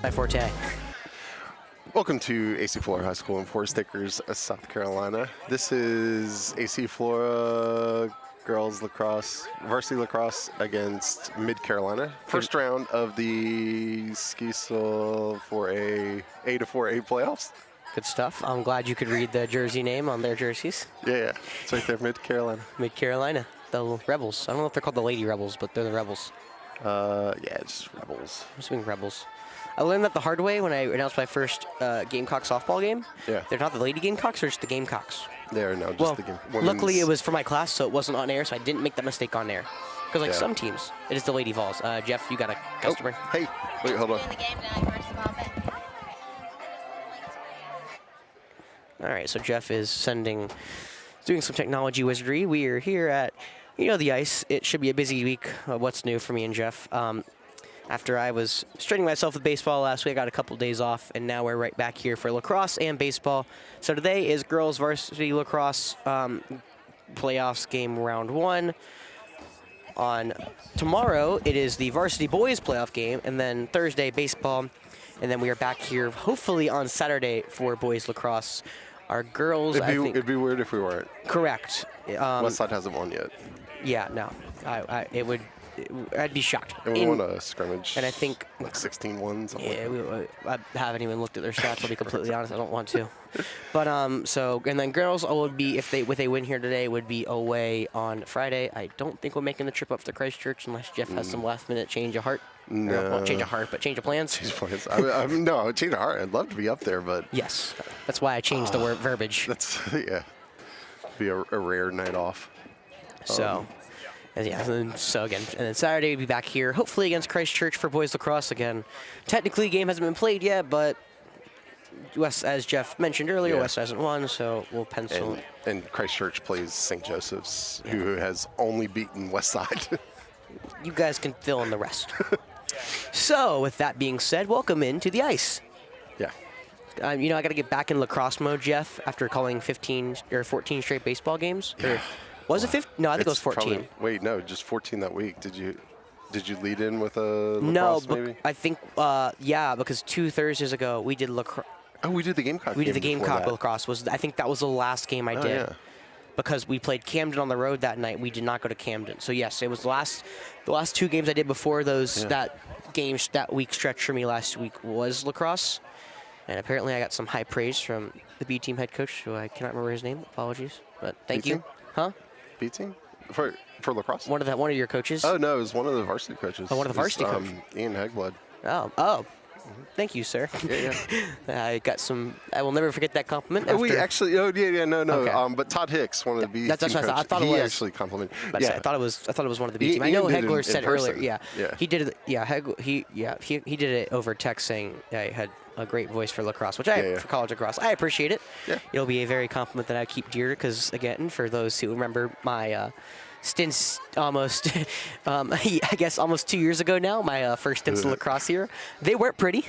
my forte. Welcome to AC Flora High School in Forest Acres, South Carolina. This is AC Flora girls lacrosse, varsity lacrosse against Mid-Carolina. First round of the SCHSL 4A, A to 4A playoffs. Good stuff. I'm glad you could read the jersey name on their jerseys. Yeah, it's right there, Mid-Carolina. Mid-Carolina, the Rebels. I don't know if they're called the Lady Rebels, but they're the Rebels. Yeah, just Rebels. I'm assuming Rebels. I learned that the hard way when I announced my first Gamecock softball game. Yeah. They're not the Lady Gamecocks, they're just the Gamecocks. There, no, just well, the game. Luckily it was for my class, so it wasn't on air, so I didn't make that mistake on air. Because like Yeah. some teams, it is the Lady Vols. Jeff, you got a customer? Oh, hey, wait, hold on. All right, so Jeff is doing some technology wizardry. We are here at, the ice. It should be a busy week. What's new for me and Jeff? After I was straining myself with baseball last week, I got a couple days off, and now we're right back here for lacrosse and baseball. So today is girls varsity lacrosse playoffs game round 1. On tomorrow, it is the varsity boys playoff game, and then Thursday baseball, and then we are back here hopefully on Saturday for boys lacrosse. Our girls, It'd be weird if we weren't. Correct. Westside hasn't won yet. Yeah, no, I'd be shocked. And we won a scrimmage. And I think like 16-1. Yeah, I haven't even looked at their stats. I'll be completely honest. I don't want to. But and then girls would be if they win here today would be away on Friday. I don't think we're making the trip up to Christchurch unless Jeff has some last-minute change of heart. No, not change of heart, but change of plans. Change of plans. No, change of heart. I'd love to be up there, but yes, that's why I changed the word verbiage. That's be a rare night off. So. And then Saturday we'll be back here, hopefully against Christchurch for boys lacrosse again. Technically, game hasn't been played yet, but West, as Jeff mentioned earlier, West hasn't won, so we'll pencil. And Christchurch plays St. Joseph's, who has only beaten Westside. You guys can fill in the rest. So, with that being said, welcome into the ice. Yeah. I got to get back in lacrosse mode, Jeff, after calling 15 or 14 straight baseball games. Yeah. Was it 15? No, I think it was 14. Wait, no, just 14 that week. Did you lead in with a lacrosse, maybe? I think, because 2 Thursdays ago we did lacrosse. Oh, we did the Gamecock. We did the Gamecock lacrosse. I think that was the last game I did. Yeah. Because we played Camden on the road that night. We did not go to Camden. So, yes, it was the last 2 games I did before those. Yeah. That week stretch for me last week was lacrosse. And apparently I got some high praise from the B team head coach, who I cannot remember his name. Apologies. But thank you. Huh? B team? For lacrosse? One of your coaches? Oh, no, it was one of the varsity coaches. Oh, one of the varsity coaches? Ian Hegblood. Oh. Thank you, sir. Yeah. I will never forget that compliment. No. Okay. But Todd Hicks, one of the B team That's what I thought it was. He actually complimented. Yeah. I thought it was one of the B team. I know Hegler said earlier. Yeah. He did it. Yeah. He did it over text saying he had a great voice for lacrosse, which for college lacrosse. I appreciate it. Yeah. It'll be a very compliment that I keep dear because, again, for those who remember my stints almost, I guess almost 2 years ago now, my first stints in lacrosse here, they weren't pretty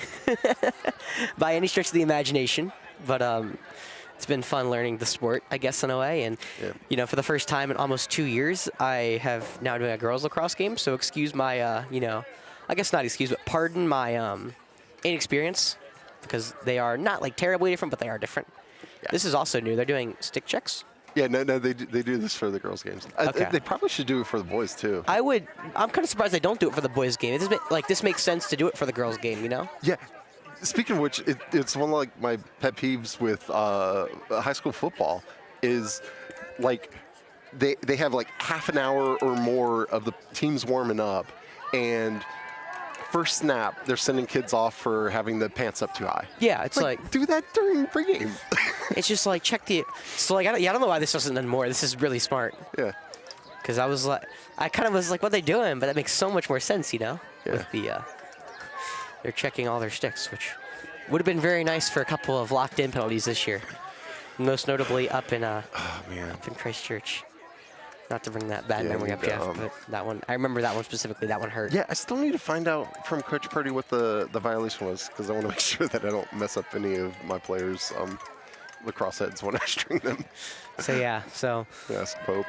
by any stretch of the imagination, but it's been fun learning the sport, I guess, in a way. And, for the first time in almost 2 years, I have now doing a girls lacrosse game, so excuse my, I guess not excuse, but pardon my inexperience, because they are not like terribly different, but they are different. Yeah. This is also new. They're doing stick checks. Yeah, no, they do this for the girls' games. Okay. They probably should do it for the boys too. I'm kind of surprised they don't do it for the boys' game. This makes sense to do it for the girls' game, Yeah. Speaking of which, it's one of my pet peeves with high school football is they have half an hour or more of the teams warming up, and first snap, they're sending kids off for having the pants up too high. Yeah, it's do that during pregame. It's just check the. So I don't know why this doesn't done more. This is really smart. Yeah. Because I kind of was what are they doing? But that makes so much more sense, Yeah. With the, they're checking all their sticks, which would have been very nice for a couple of locked-in penalties this year. Most notably up in Christchurch. Not to bring that bad memory up, Jeff, but that one, I remember that one specifically. That one hurt. Yeah, I still need to find out from Coach Purdy what the violation was, because I want to make sure that I don't mess up any of my players' lacrosse heads when I string them. So yeah, Yes, Pope.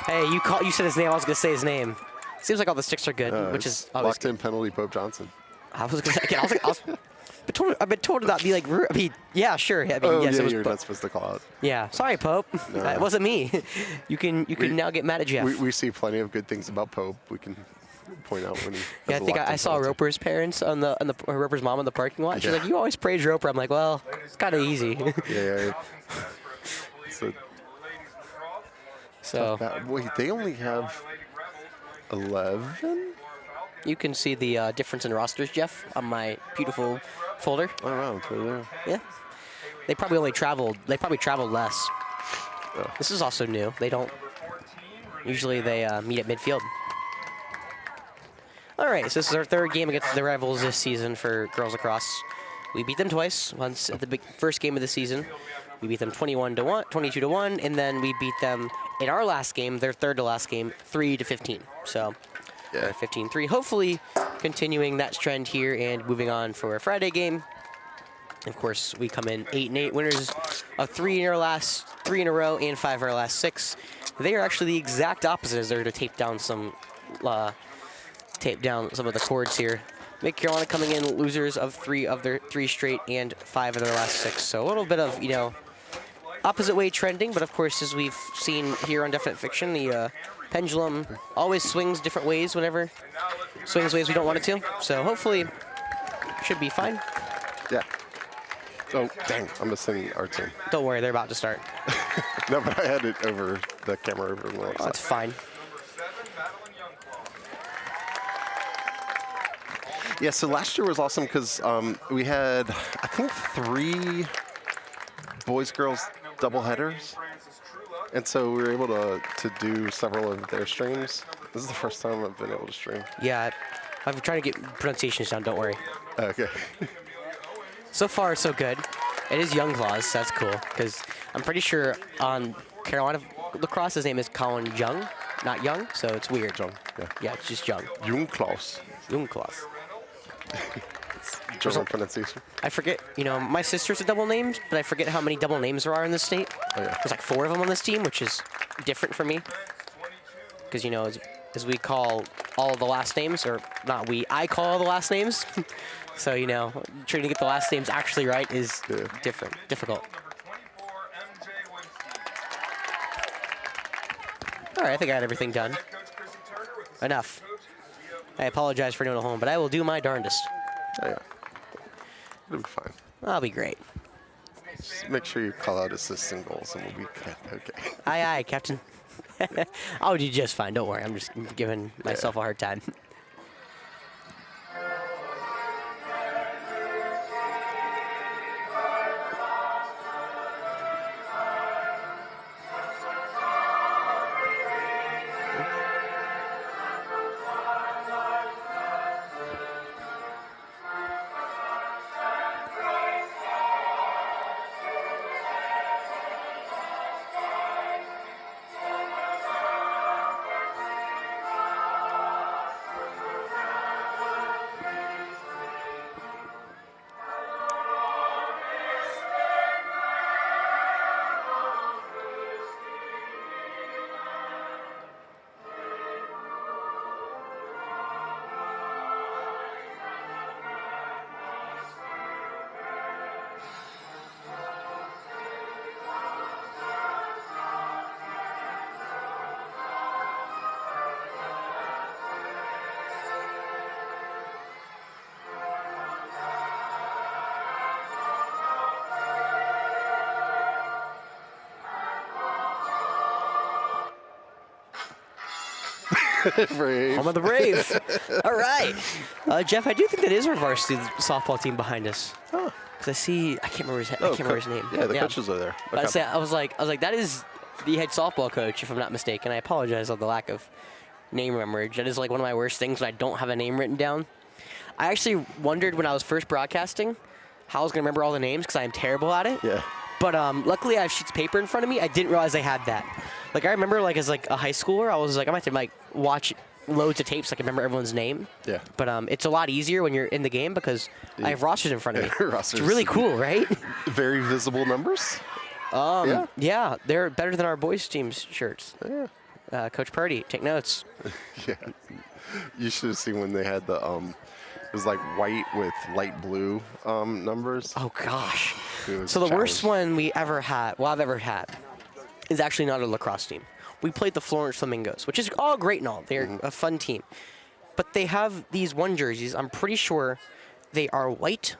Hey, you said his name. I was gonna say his name. Seems like all the sticks are good, which is always locked in penalty, Pope Johnson. I was gonna say, again, I've been told to not be like rude. I mean, yeah, sure. I mean, Oh, yes, yeah, it was you're Pope. not supposed to call out. Yeah, sorry, Pope. No. It wasn't me. You can now get mad at Jeff. We see plenty of good things about Pope. We can point out when he. Yeah, I think I saw Roper's parents or Roper's mom in the parking lot. She's Yeah. like, "You always praise Roper." I'm like, "Well, it's kind of easy." Yeah. So, So wait, they only have 11? you can see the difference in rosters, Jeff, on my beautiful folder. Oh, wow. They're there. Yeah, they probably traveled less. Oh. This is also new. They don't usually meet at midfield. All right, so this is our third game against the rivals this season for girls lacrosse. We beat them twice. Once at the first game of the season, we beat them 21-1, 22-1, and then we beat them in our last game, their third to last game, 3-15. So, Yeah. 15-3. Hopefully, continuing that trend here and moving on for a Friday game. Of course, we come in 8-8, winners of 3 in a row and 5 of our last 6. They are actually the exact opposite as they're to tape down some of the chords here. Mid Carolina coming in losers of 3 of their 3 straight and 5 of their last 6. So a little bit of, opposite way trending, but of course, as we've seen here on Definite Fiction, the pendulum always swings different ways whenever swings ways we don't want it to. So hopefully, should be fine. Yeah. Oh, dang. I'm missing our team. Don't worry, they're about to start. No, but I had it over the camera over the left Oh, that's fine. Yeah, so last year was awesome because we had, I think, 3 boys-girls doubleheaders. And so we were able to do several of their streams. This is the first time I've been able to stream. Yeah, I'm trying to get pronunciations down, don't worry. Okay. So far, so good. It is Young Claus, so that's cool, because I'm pretty sure on Carolina Lacrosse, his name is Colin Jung, not Young, so it's weird. Jung, yeah. Yeah, it's just Jung. Jung Klaus. Young Claus. German pronunciation. I forget, my sister's a double named, but I forget how many double names there are in this state. Oh, yeah. There's like 4 of them on this team, which is different for me. Because, as we call all the last names, or not we, I call all the last names. So, trying to get the last names actually right is difficult. All right, I think I had everything done. Enough. I apologize for anyone at home, but I will do my darndest. Oh, yeah. It'll be fine. I'll be great. Just make sure you call out assistant goals and we'll be okay. Aye, Captain. I'll do just fine. Don't worry. I'm just giving myself a hard time. Brave. Home of the Brave. All right. Jeff, I do think that is our varsity softball team behind us. Oh. Because I can't remember his name. Yeah, the coaches are there. Okay. I was like, that is the head softball coach, if I'm not mistaken. I apologize on the lack of name remembrance. That is like one of my worst things when I don't have a name written down. I actually wondered when I was first broadcasting how I was going to remember all the names because I am terrible at it. Yeah. But luckily I have sheets of paper in front of me. I didn't realize I had that. Like I remember as a high schooler, I was like, I might have to watch loads of tapes so I can remember everyone's name. Yeah. But it's a lot easier when you're in the game because I have rosters in front of me. Rosters. It's really cool, right? Very visible numbers. Yeah, they're better than our boys' team's shirts. Yeah. Coach Purdy, take notes. Yeah. You should have seen when they had the was like white with light blue numbers. Oh gosh. It was So the a worst challenge. one we ever had, well, I've ever had, is actually not a lacrosse team. We played the Florence Flamingos, which is all great and all. They're a fun team. But they have these one jerseys. I'm pretty sure they are white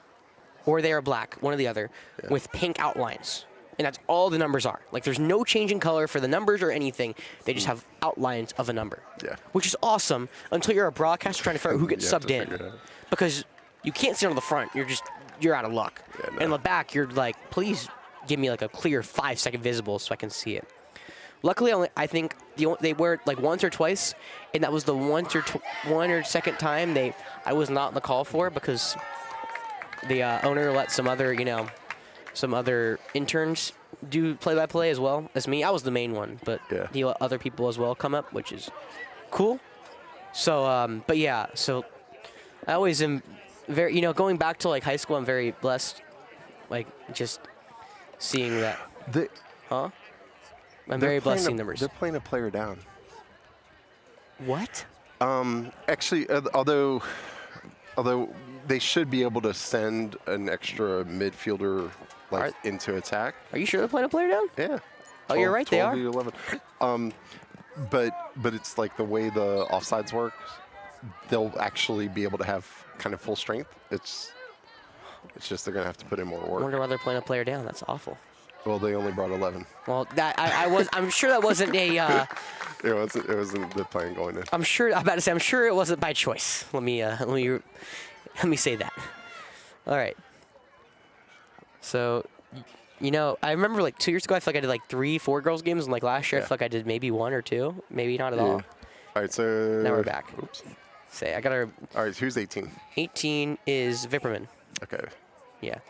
or they are black, one or the other, with pink outlines. And that's all the numbers are. Like, there's no change in color for the numbers or anything. They just have outlines of a number. Yeah. Which is awesome until you're a broadcaster trying to figure out who gets You have subbed to in. figure it out. Because you can't see on the front. You're out of luck. Yeah, no. And in the back, you're like, please give me like a clear 5-second visible so I can see it. Luckily, I think they wear it like once or twice, and that was the one or second time I was not in the call for because the owner let some other interns do play-by-play as well as me. I was the main one, but he let other people as well come up, which is cool. So, but yeah, so I always am very, going back to like high school, I'm very blessed, like just seeing that. I'm very blessed seeing numbers. They're playing a player down. What? Actually, although they should be able to send an extra midfielder into attack. Are you sure they're playing a player down? Yeah. Oh, you're right, they are. 11. But it's like the way the offsides work. They'll actually be able to have kind of full strength. It's just they're gonna have to put in more I work. wonder why they're playing a player down. That's awful. Well, they only brought 11. Well, that I'm sure that wasn't a. It wasn't the plan going in. I'm about to say I'm sure it wasn't by choice. Let me say that. All right. So, I remember like 2 years ago, I feel like I did like 3-4 girls games, and like last year, I feel like I did maybe 1 or 2, maybe not at all. All right, so Now we're back. Oops. Say I got our. All right, who's 18? 18 is Vipperman. Okay. Yeah.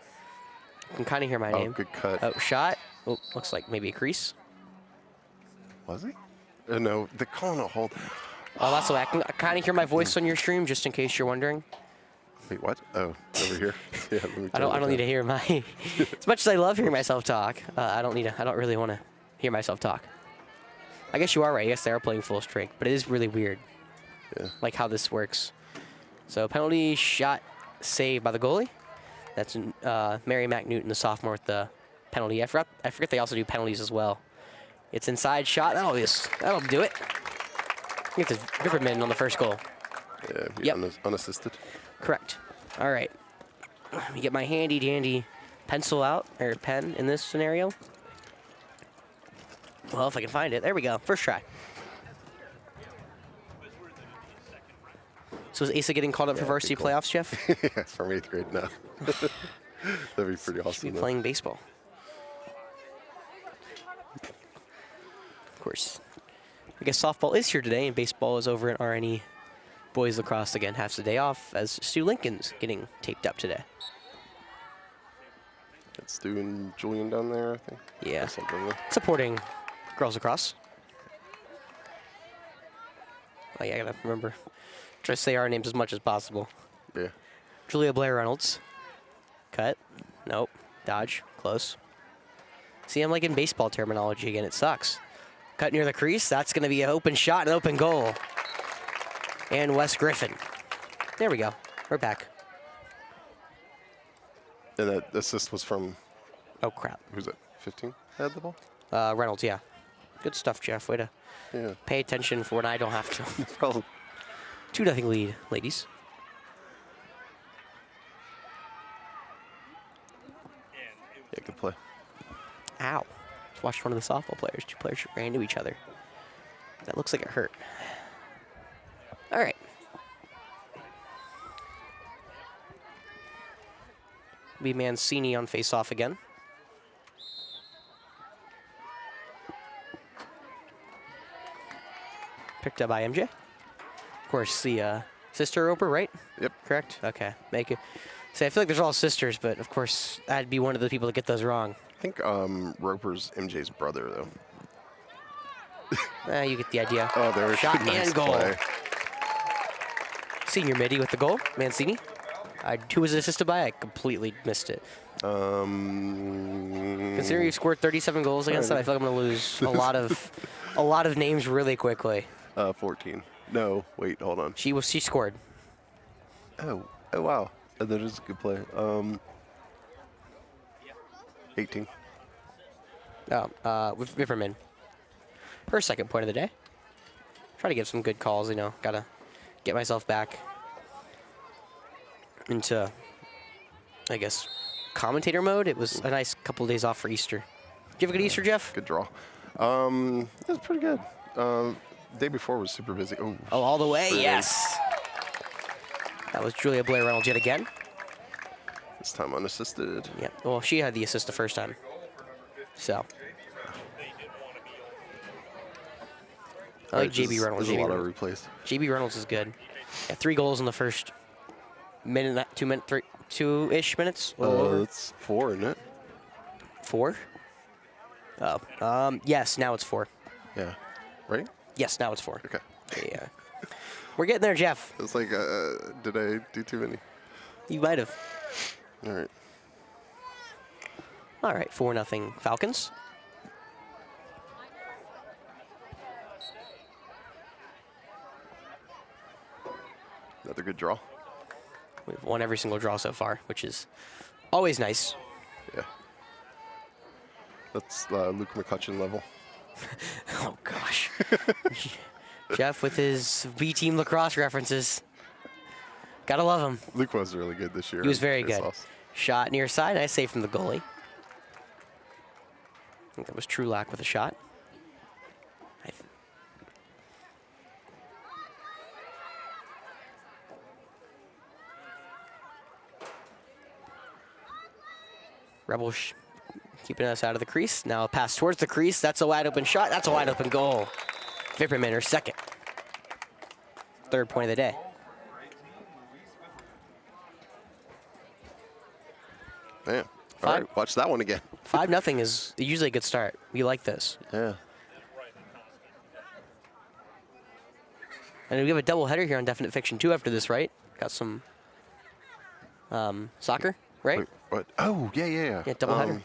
I can kind of hear my name. Good cut. Oh, shot. Oh, looks like maybe a crease. Was he? No, they're calling a hold. Oh, that's why I can kind of hear my voice on your stream, just in case you're wondering. Wait, what? Oh, over here. Yeah, let me I don't need to hear my. As much as I love hearing myself talk, I don't really want to hear myself talk. I guess you are right. I guess they are playing full strength, but it is really weird. Yeah. Like how this works. So penalty shot saved by the goalie. That's Mary McNewton, the sophomore, with the penalty. I forget they also do penalties as well. It's inside shot. That'll do it. Get the Vipperman on the first goal. Yeah, unassisted. Correct. All right. Let me get my handy dandy pencil out, or pen in this scenario. Well, if I can find it. There we go. First try. So is Asa getting called up for varsity playoffs, Jeff? Yeah, from 8th grade now. That'd be pretty awesome. Should be playing baseball. Of course. I guess softball is here today, and baseball is over at RNE. Boys lacrosse again has the day off, as Stu Lincoln's getting taped up today. It's Stu and Julian down there, I think. Yeah. Or something. Supporting girls lacrosse. Oh yeah, I gotta remember. Try to say our names as much as possible. Yeah. Julia Blair Reynolds. Cut. Nope. Dodge. Close. See, I'm like in baseball terminology again. It sucks. Cut near the crease. That's going to be an open shot, an open goal. And Wes Griffin. There we go. We're back. And that assist was from, Oh, crap. who's it, 15 had the ball? Reynolds, yeah. Good stuff, Jeff. Way to pay attention for when I don't have to. Probably. 2-0 lead, ladies. Yeah, good play. Ow. Just watched one of the softball players. 2 players ran into each other. That looks like it hurt. All right. Be Mancini on face-off again. Picked up by MJ. Of course, the sister Roper, right? Yep. Correct? Okay. Make it. See, I feel like there's all sisters, but of course, I'd be one of the people that get those wrong. I think Roper's MJ's brother, though. You get the idea. Oh, there was Shot a nice and goal. play. Senior midi with the goal, Mancini. Who was it assisted by? I completely missed it. Considering you've scored 37 goals against them, I feel like I'm going to lose a lot of names really quickly. 14. No, wait, hold on. She scored. Oh, Oh, wow. That is a good play. 18. With Viverman. Her second point of the day. Try to get some good calls, you know. Gotta get myself back into, I guess, commentator mode. It was a nice couple of days off for Easter. Did you have a good Easter, Jeff? Good draw. It was pretty good. Day before was super busy. Oh, all the way, yes. That was Julia Blair Reynolds yet again. This time unassisted. Yeah, well, she had the assist the first time. So. I like JB Reynolds. There's a lot of replays. JB Reynolds is good. Yeah, 3 goals in the first minute, 2-ish minutes. It's 4, isn't it? 4? Oh, yes, now it's 4. Yeah. Right? Yes, now it's 4. Okay. Yeah. We're getting there, Jeff. It's like, did I do too many? You might have. All right. All right, 4-0 Falcons. Another good draw. We've won every single draw so far, which is always nice. Yeah. That's Luke McCutcheon level. Oh, gosh. Jeff with his V-team lacrosse references. Gotta love him. Luke was really good this year. He was very good. Shot near side. Nice save from the goalie. I think that was Trulac with a shot. Rebels keeping us out of the crease. Now a pass towards the crease. That's a wide open shot. That's a wide open goal. Vipperman, her second. 3rd point of the day. Man. All right, watch that one again. 5-0 is usually a good start. We like this. Yeah. And we have a doubleheader here on Definite Fiction too after this, right? Got some soccer, right? Wait, what? Oh, yeah. Yeah, doubleheader.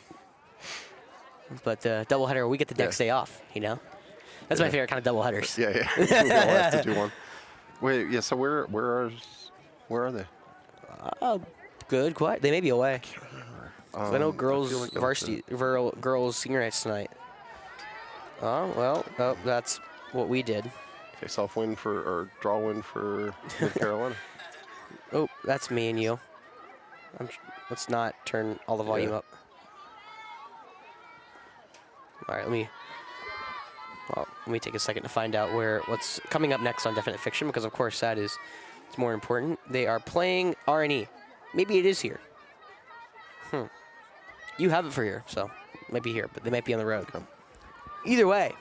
But doubleheader, we get the next day off, you know? That's my favorite kind of doubleheaders. Yeah. We all have to do one. Wait, yeah, so where are they? Good, quiet. They may be away. I know I girls feel like varsity, girls senior nights tonight. Oh, well, that's what we did. Face-off win or draw win for North Carolina. Oh, that's me and you. Let's not turn all the volume up. All right, let me take a second to find out what's coming up next on Definite Fiction, because of course it's more important. They are playing R&E. Maybe it is here. You have it for here, so it might be here, but they might be on the road. Either way,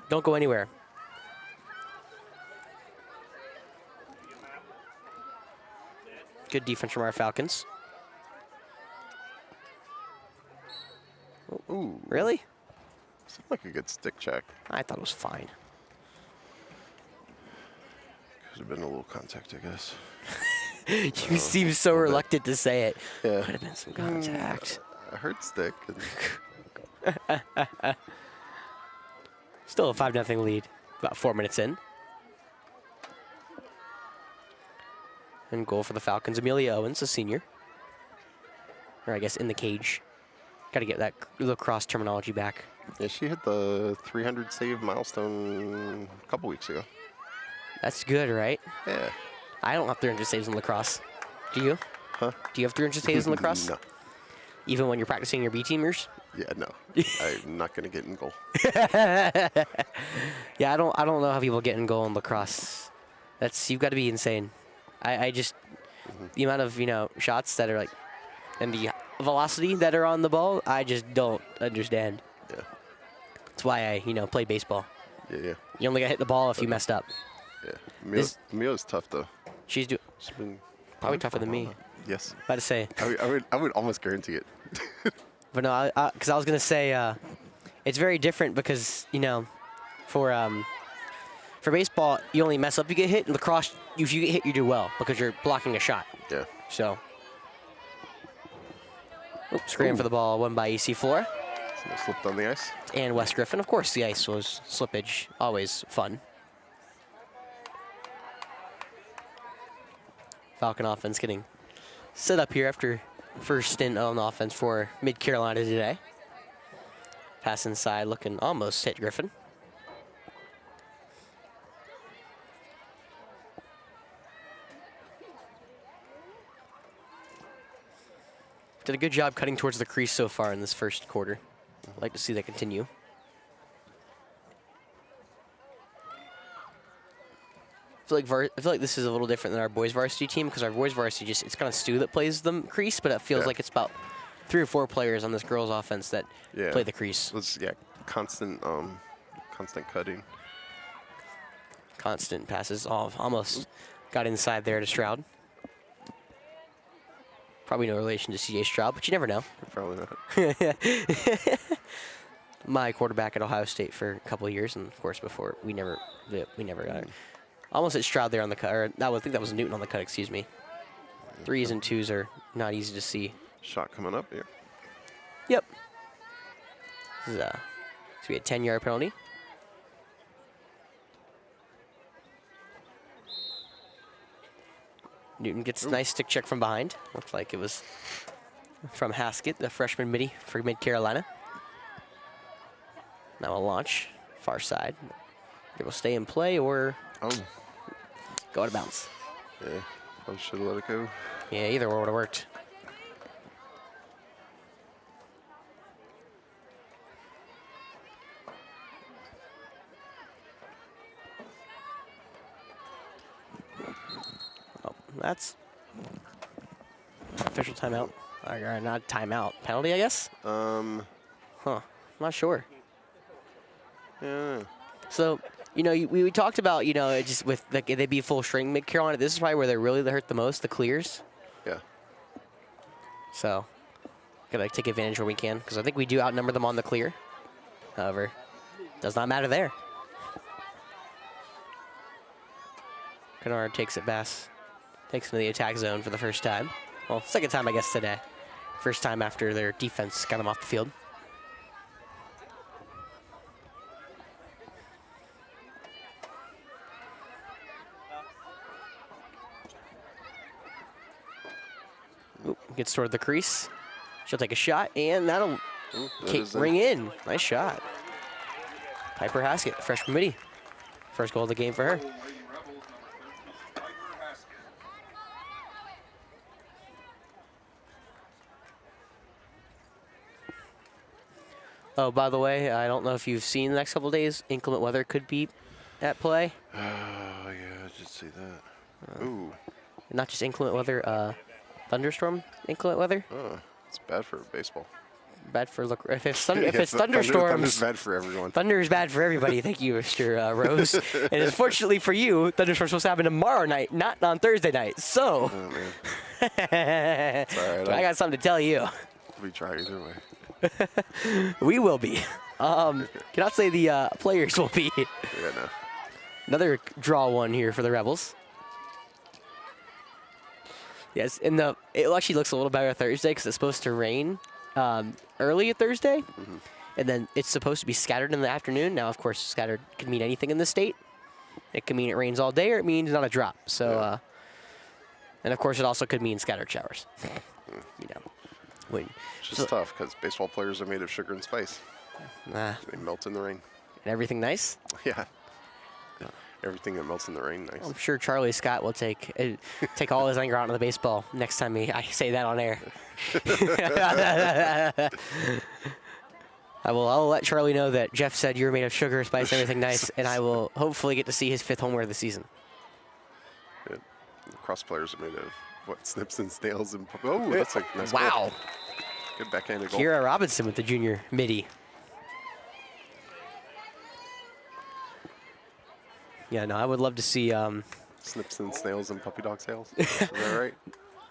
don't go anywhere. Good defense from our Falcons. Ooh. Really? Seemed like a good stick check. I thought it was fine. Could have been a little contact, I guess. You seem so reluctant to say it. Yeah. Could have been some contact. I heard stick. Still a 5-0 lead. About 4 minutes in. And goal for the Falcons. Amelia Owens, a senior. Or I guess in the cage. Got to get that lacrosse terminology back. Yeah, she hit the 300 save milestone a couple weeks ago. That's good, right? Yeah. I don't have 300 saves in lacrosse. Do you? Huh? Do you have 300 saves in lacrosse? No. Even when you're practicing your B-teamers? Yeah, no. I'm not going to get in goal. Yeah, I don't know how people get in goal in lacrosse. You've got to be insane. I just the amount of shots that are like, and the velocity that are on the ball, I just don't understand. Yeah. That's why I play baseball. Yeah. You only got to hit the ball if you messed up. Yeah. Mia's tough though. She's been probably tougher than me. Yes. About to say. I would almost guarantee it. But no, because I was gonna say it's very different because for baseball you only mess up, you get hit. In lacrosse, if you get hit, you do well because you're blocking a shot. Yeah. So. Scream for the ball, won by AC Flora. Somebody slipped on the ice. And West Griffin. Of course, the ice was slippage. Always fun. Falcon offense getting set up here after first stint on offense for Mid-Carolina today. Pass inside, looking almost hit Griffin. Did a good job cutting towards the crease so far in this first quarter. I'd like to see that continue. I feel like this is a little different than our boys varsity team, because our boys varsity it's kind of Stu that plays the crease, but it feels like it's about 3 or 4 players on this girls' offense that play the crease. It's, constant cutting. Constant passes. Almost got inside there to Stroud. Probably no relation to CJ Stroud, but you never know. Probably not. My quarterback at Ohio State for a couple of years, and of course before we never got it. Almost hit Stroud there on the cut, or I think that was Newton on the cut, excuse me. 3s and 2s are not easy to see. Shot coming up here. Yep. This is so we had a 10-yard penalty. Newton gets a nice stick check from behind. Looked like it was from Haskett, the freshman midi for Mid-Carolina. Now a launch, far side. It will stay in play or go out of bounds. Yeah, I should have let it go. Yeah, either or would have worked. Oh, that's official timeout. Or not timeout, penalty, I guess? Not sure. Yeah. So, we talked about, just with they'd be full string Mid-Carolina. This is probably where they really hurt the most, the clears. Yeah. So, gotta take advantage where we can, because I think we do outnumber them on the clear. However, does not matter there. Kennard takes it Bass. Takes into the attack zone for the first time. Well, second time, I guess, today. First time after their defense got them off the field. Gets toward the crease. She'll take a shot, and that'll ring in. Nice shot. Piper Haskett, freshman midi. First goal of the game for her. Oh, by the way, I don't know if you've seen the next couple of days, inclement weather could be at play. Oh, yeah, I did see that. Ooh. Not just inclement weather, thunderstorm inclement weather. Oh, it's bad for baseball. Bad for if it's thunderstorms. Thunder's bad for everyone. Thunder is bad for everybody. Thank you, Mr. Rose. And unfortunately for you, thunderstorm's supposed to happen tomorrow night, not on Thursday night. So, Right, I got something to tell you. We try either way. We will be. Cannot say the players will be. Yeah, no. Another draw one here for the Rebels. Yes, and it actually looks a little better Thursday because it's supposed to rain early Thursday, and then it's supposed to be scattered in the afternoon. Now, of course, scattered can mean anything in the state. It can mean it rains all day, or it means not a drop. So, and of course, it also could mean scattered showers. It's just tough because baseball players are made of sugar and spice. They melt in the rain. And everything nice? Yeah. Everything that melts in the rain, nice. I'm sure Charlie Scott will take all his anger out on the baseball next time I say that on air. I'll let Charlie know that Jeff said you're made of sugar, spice, everything nice, and I will hopefully get to see his 5th homer of the season. Yeah. Lacrosse players are made of snips and snails and that's a nice wow. goal. Good backhanded goal. Kira Robinson with the junior midi. Yeah, no, I would love to see snips and snails and puppy dog tails. Is that right?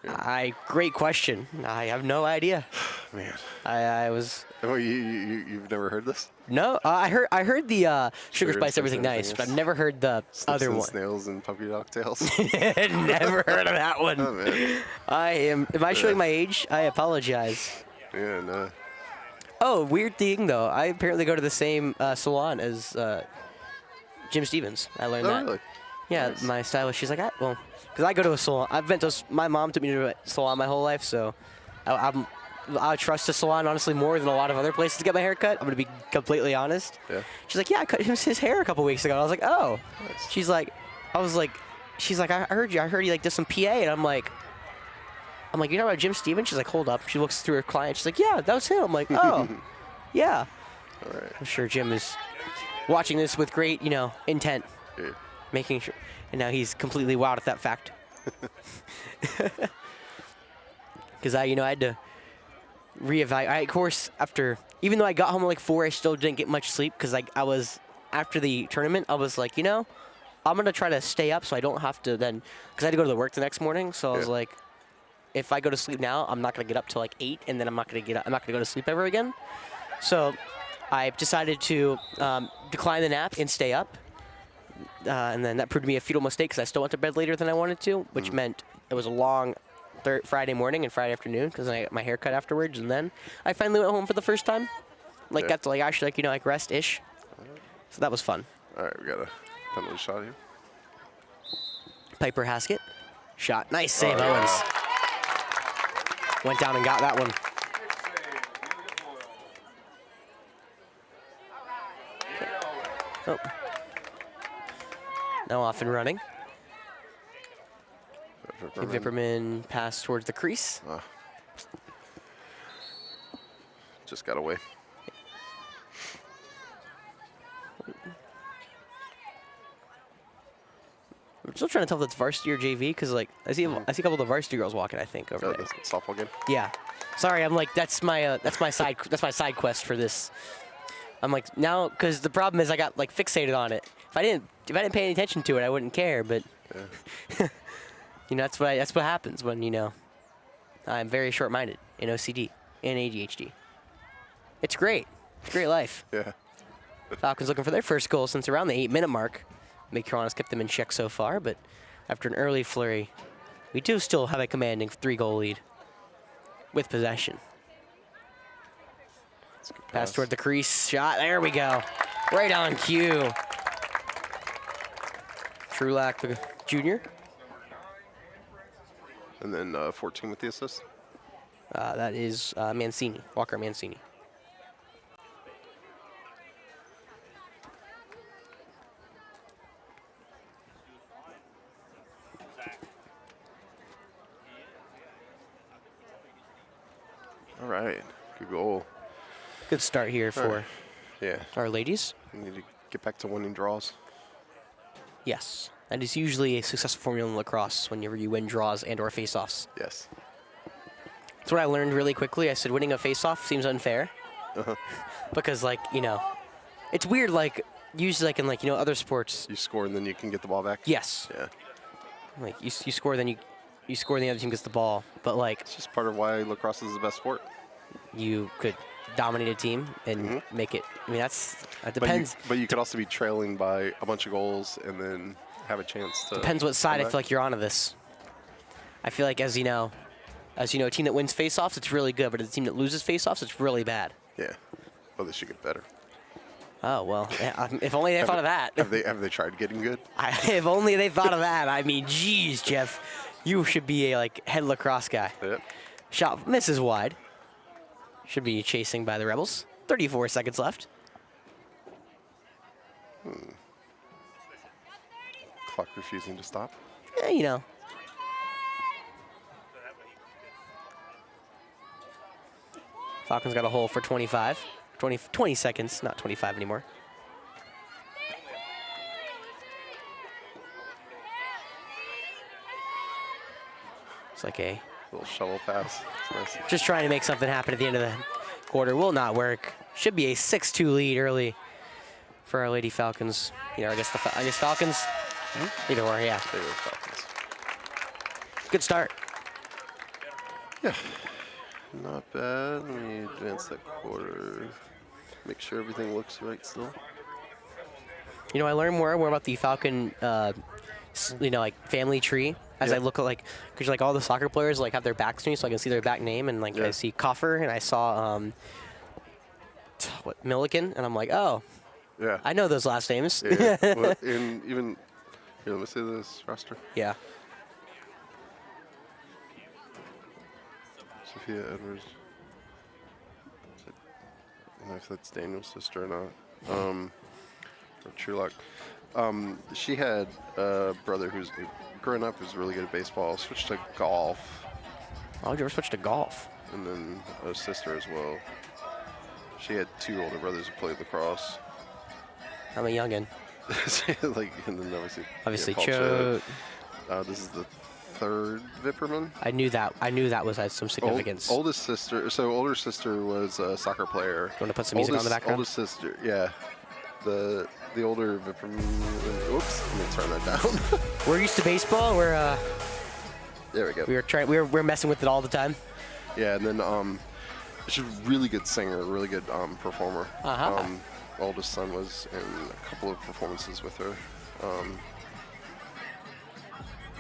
Yeah. Great question. I have no idea. Man. I was. Oh, you've never heard this? No, I heard the sugar spice everything nice, but I've never heard the other one. Snails and puppy dog tails. Never heard of that one. Oh, man. Am I showing my age? I apologize. Yeah, no. Oh, weird thing though. I apparently go to the same salon as Jim Stevens. I learned that. Really? Yeah, Nice. my stylist, she's like, well, because I go to a salon. I've been to, my mom took me to a salon my whole life, so I trust a salon, honestly, more than a lot of other places to get my hair cut. I'm going to be completely honest. Yeah. She's like, yeah, I cut his hair a couple weeks ago. I was like, oh. Nice. She's like, I heard you like did some PA, and I'm like, you're talking about Jim Stevens? She's like, hold up. She looks through her client. She's like, yeah, that was him. I'm like, oh, yeah. All right. I'm sure Jim is watching this with great, intent, Yeah. making sure. And now he's completely wowed at that fact. Because I had to reevaluate. Of course, even though I got home at like 4, I still didn't get much sleep because I was, after the tournament, I was like, I'm going to try to stay up so I don't have to then, because I had to go to the work the next morning. So I was like, if I go to sleep now, I'm not going to get up till like 8, and then I'm not going to go to sleep ever again. So I decided to decline the nap and stay up. And then that proved to be a futile mistake because I still went to bed later than I wanted to, which meant it was a long Friday morning and Friday afternoon because I got my hair cut afterwards. And then I finally went home for the first time. Got to actually rest-ish. So that was fun. All right, we got a penalty shot here. Piper Haskett. Shot. Nice save, Oh, yeah. Owens. Went down and got that one. Oh. Now off and running. Vipperman pass towards the crease. Just got away. I'm still trying to tell if that's varsity or JV because I see a couple of the varsity girls walking. I think over Oh, there. the softball game. Yeah. Sorry, I'm like that's my side quest for this. I'm like now because the problem is I got fixated on it. If I didn't pay any attention to it, I wouldn't care. But Yeah. that's what happens when I'm very short-minded in OCD and ADHD. It's great. It's a great life. Yeah. Falcons looking for their first goal since around the 8-minute mark. Make-Carolina's kept them in check so far, but after an early flurry, we do still have a commanding 3-goal lead with possession. That's a good Pass toward the crease. Shot. There we go. Right on cue. Trulac, the junior. And then 14 with the assist. That is Mancini, Walker Mancini. All right. Good goal. Good start here for Yeah. our ladies. We need to get back to winning draws. Yes, that is usually a successful formula in lacrosse whenever you win draws and or face-offs. Yes. That's what I learned really quickly. I said winning a face-off seems unfair because it's weird. Usually in other sports. You score and then you can get the ball back. Yes. Yeah. You score, then you score, and the other team gets the ball. But It's just part of why lacrosse is the best sport. you could dominate a team and make it. I mean, that depends. But you could also be trailing by a bunch of goals and then have a chance to. Depends what side I come feel like you're on of this. I feel like as you know, a team that wins face-offs, it's really good, but a team that loses face-offs, it's really bad. Yeah. Well, they should get better. Oh well, if only they thought of that. Have they tried getting good? If only they thought of that. I mean, geez, Jeff, you should be a head lacrosse guy. Yep. Shot misses wide. Should be chasing by the Rebels. 34 seconds left. Clock refusing to stop. Falcons got a hole for 25. 20 seconds, not 25 anymore. It's like a Little shovel pass. It's nice. just trying to make something happen at the end of the quarter. Will not work. Should be a 6-2 lead early for our Lady Falcons. I guess Falcons. Either or, yeah. They were Falcons. Good start. Yeah. Not bad. Let me advance that quarter. Make sure everything looks right still. I learned more about the Falcon, family tree as I look at because all the soccer players have their backs to me, so I can see their back name, and I see Coffer, and I saw Milliken, and I'm like, oh, Yeah. I know those last names. Yeah. Well, and even Here, let me see this roster. Yeah. Sophia Edwards. I don't know if that's Daniel's sister or not. Or Trulock. She had a brother who's growing up was really good at baseball. Switched to golf. Why would you ever switch to golf? And then a sister as well. She had 2 older brothers who played lacrosse. I'm a youngin. Like, and then Obviously, Paul Choate. This is the 3rd Vipperman. I knew that was had some significance. Oldest sister. So older sister was a soccer player. You want to put some music on the background? Oldest sister. Yeah. The older Vipperman. Oops. Let me turn that down. We're used to baseball. There we go. We're messing with it all the time. Yeah, and then she's a really good singer, really good performer. Oldest son was in a couple of performances with her.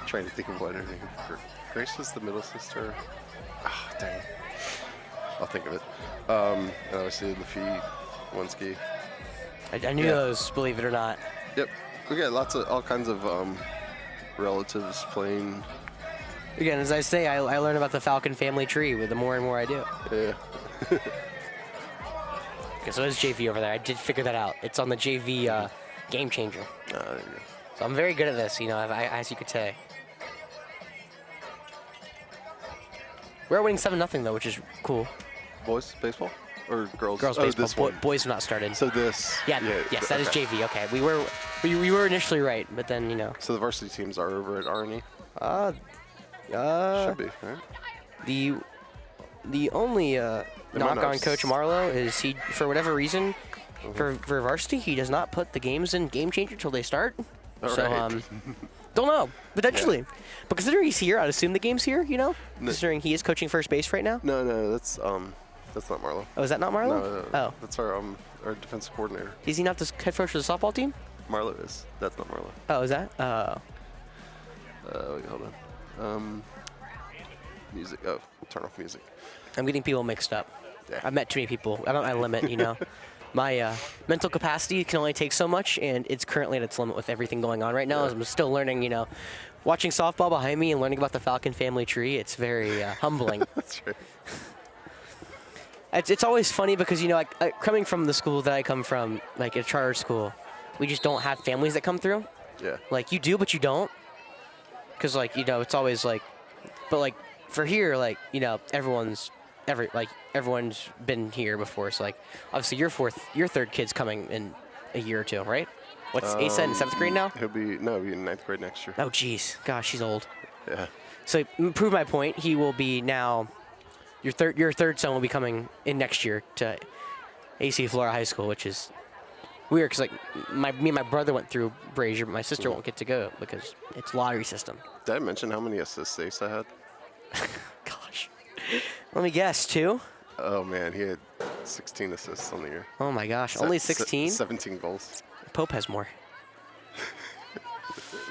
Trying to think of what her name. Grace was the middle sister. Ah, dang. I'll think of it. And obviously Lafitte, Winsky. I knew those, believe it or not. Yep. We got all kinds of relatives playing. Again, as I say, I learn about the Falcon family tree with the more and more I do. Yeah. Okay, so there's JV over there. I did figure that out. It's on the JV game changer. There you go. So I'm very good at this, as you could say. We're winning 7-0 though, which is cool. Boys baseball or girls? Girls baseball. Boys have not started. So this. Yes, that is JV. Okay, we were initially right, but then So the varsity teams are over at R&E. Should be, right? The only knock on Coach Marlowe is he, for whatever reason, for varsity, he does not put the games in Game Changer until they start. Don't know, potentially. But considering he's here, I'd assume the game's here, considering he is coaching first base right now. No, that's not Marlowe. Oh, is that not Marlowe? No, that's our defensive coordinator. Is he not the head coach of the softball team? Marlowe is. That's not Marlowe. Oh, is that? Wait, hold on. Music. Oh, turn off music. I'm getting people mixed up. Yeah. I've met too many people. I'm at my limit, My mental capacity can only take so much, and it's currently at its limit with everything going on right now. I'm still learning, watching softball behind me and learning about the Falcon family tree. It's very humbling. That's right. It's always funny because, coming from the school that I come from, like a charter school, we just don't have families that come through. Yeah. Like, you do, but you don't. Because, it's always like, but for here, everyone's been here before. So obviously your third kid's coming in a year or two, right? What's Asa in 7th grade now? He'll be in 9th grade next year. Oh, geez, gosh, he's old. Yeah. So prove my point. He will be now. Your third son will be coming in next year to AC Flora High School, which is weird because me and my brother went through Brazier, but my sister won't get to go because it's lottery system. Did I mention how many assists Asa had? Gosh. Let me guess, 2? Oh, man, he had 16 assists on the year. Oh, my gosh, only 16? 17 goals. Pope has more.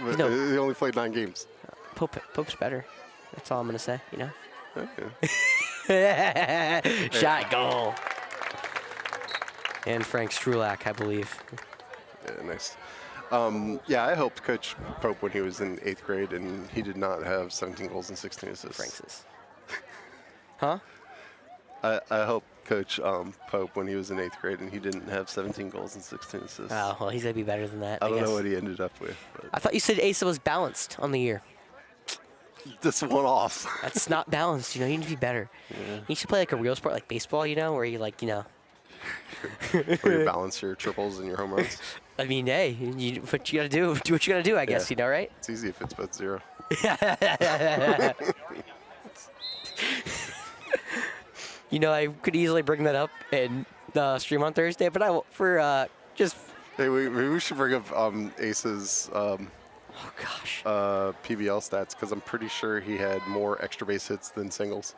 But he only played 9 games. Pope's better. That's all I'm going to say, Okay. Shot goal. And Frank Strulak, I believe. Yeah, nice. I helped Coach Pope when he was in 8th grade, and he did not have 17 goals and 16 assists. Francis. Huh? I helped Coach Pope when he was in 8th grade, and he didn't have 17 goals and 16 assists. Oh, well, he's going to be better than that. I don't know what he ended up with. But. I thought you said Asa was balanced on the year. This one off. That's not balanced, you need to be better. Yeah. You should play a real sport like baseball, where you Where you balance your triples and your home runs. I mean, hey, what you gotta do what you gotta do, I guess, right? It's easy if it's both 0. I could easily bring that up in the stream on Thursday, but I will just. Hey, maybe we should bring up Ace's Oh gosh. PBL stats because I'm pretty sure he had more extra base hits than singles.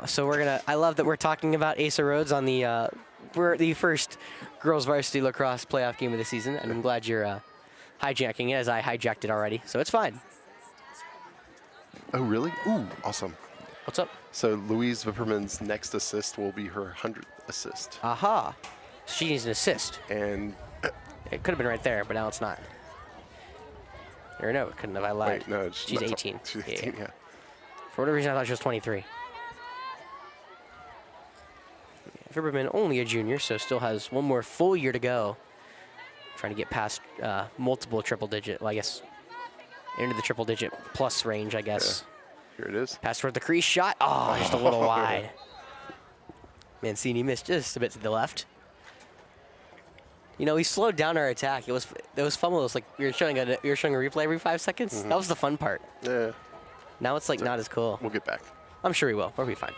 So I love that we're talking about Asa Rhodes on the first girls varsity lacrosse playoff game of the season, and I'm glad you're hijacking it as I hijacked it already. So it's fine. Oh really? Ooh, awesome. What's up? So Louise Vipperman's next assist will be her 100th assist. Aha. She needs an assist. And it could have been right there, but now it's not. Or no, it couldn't have. I lied. Wait, no, She's 18. She's 18, yeah. For whatever reason, I thought she was 23. Fibberman only a junior, so still has one more full year to go. Trying to get past multiple triple-digit, well, I guess, into the triple-digit plus range, I guess. Yeah. Here it is. Pass toward the crease shot. Oh, just a little wide. Mancini missed just a bit to the left. You know, we slowed down our attack. It was fun. It was like we were showing a replay every 5 seconds. That was the fun part. Yeah. Now it's like not as cool. We'll get back. I'm sure we will. We'll be fine.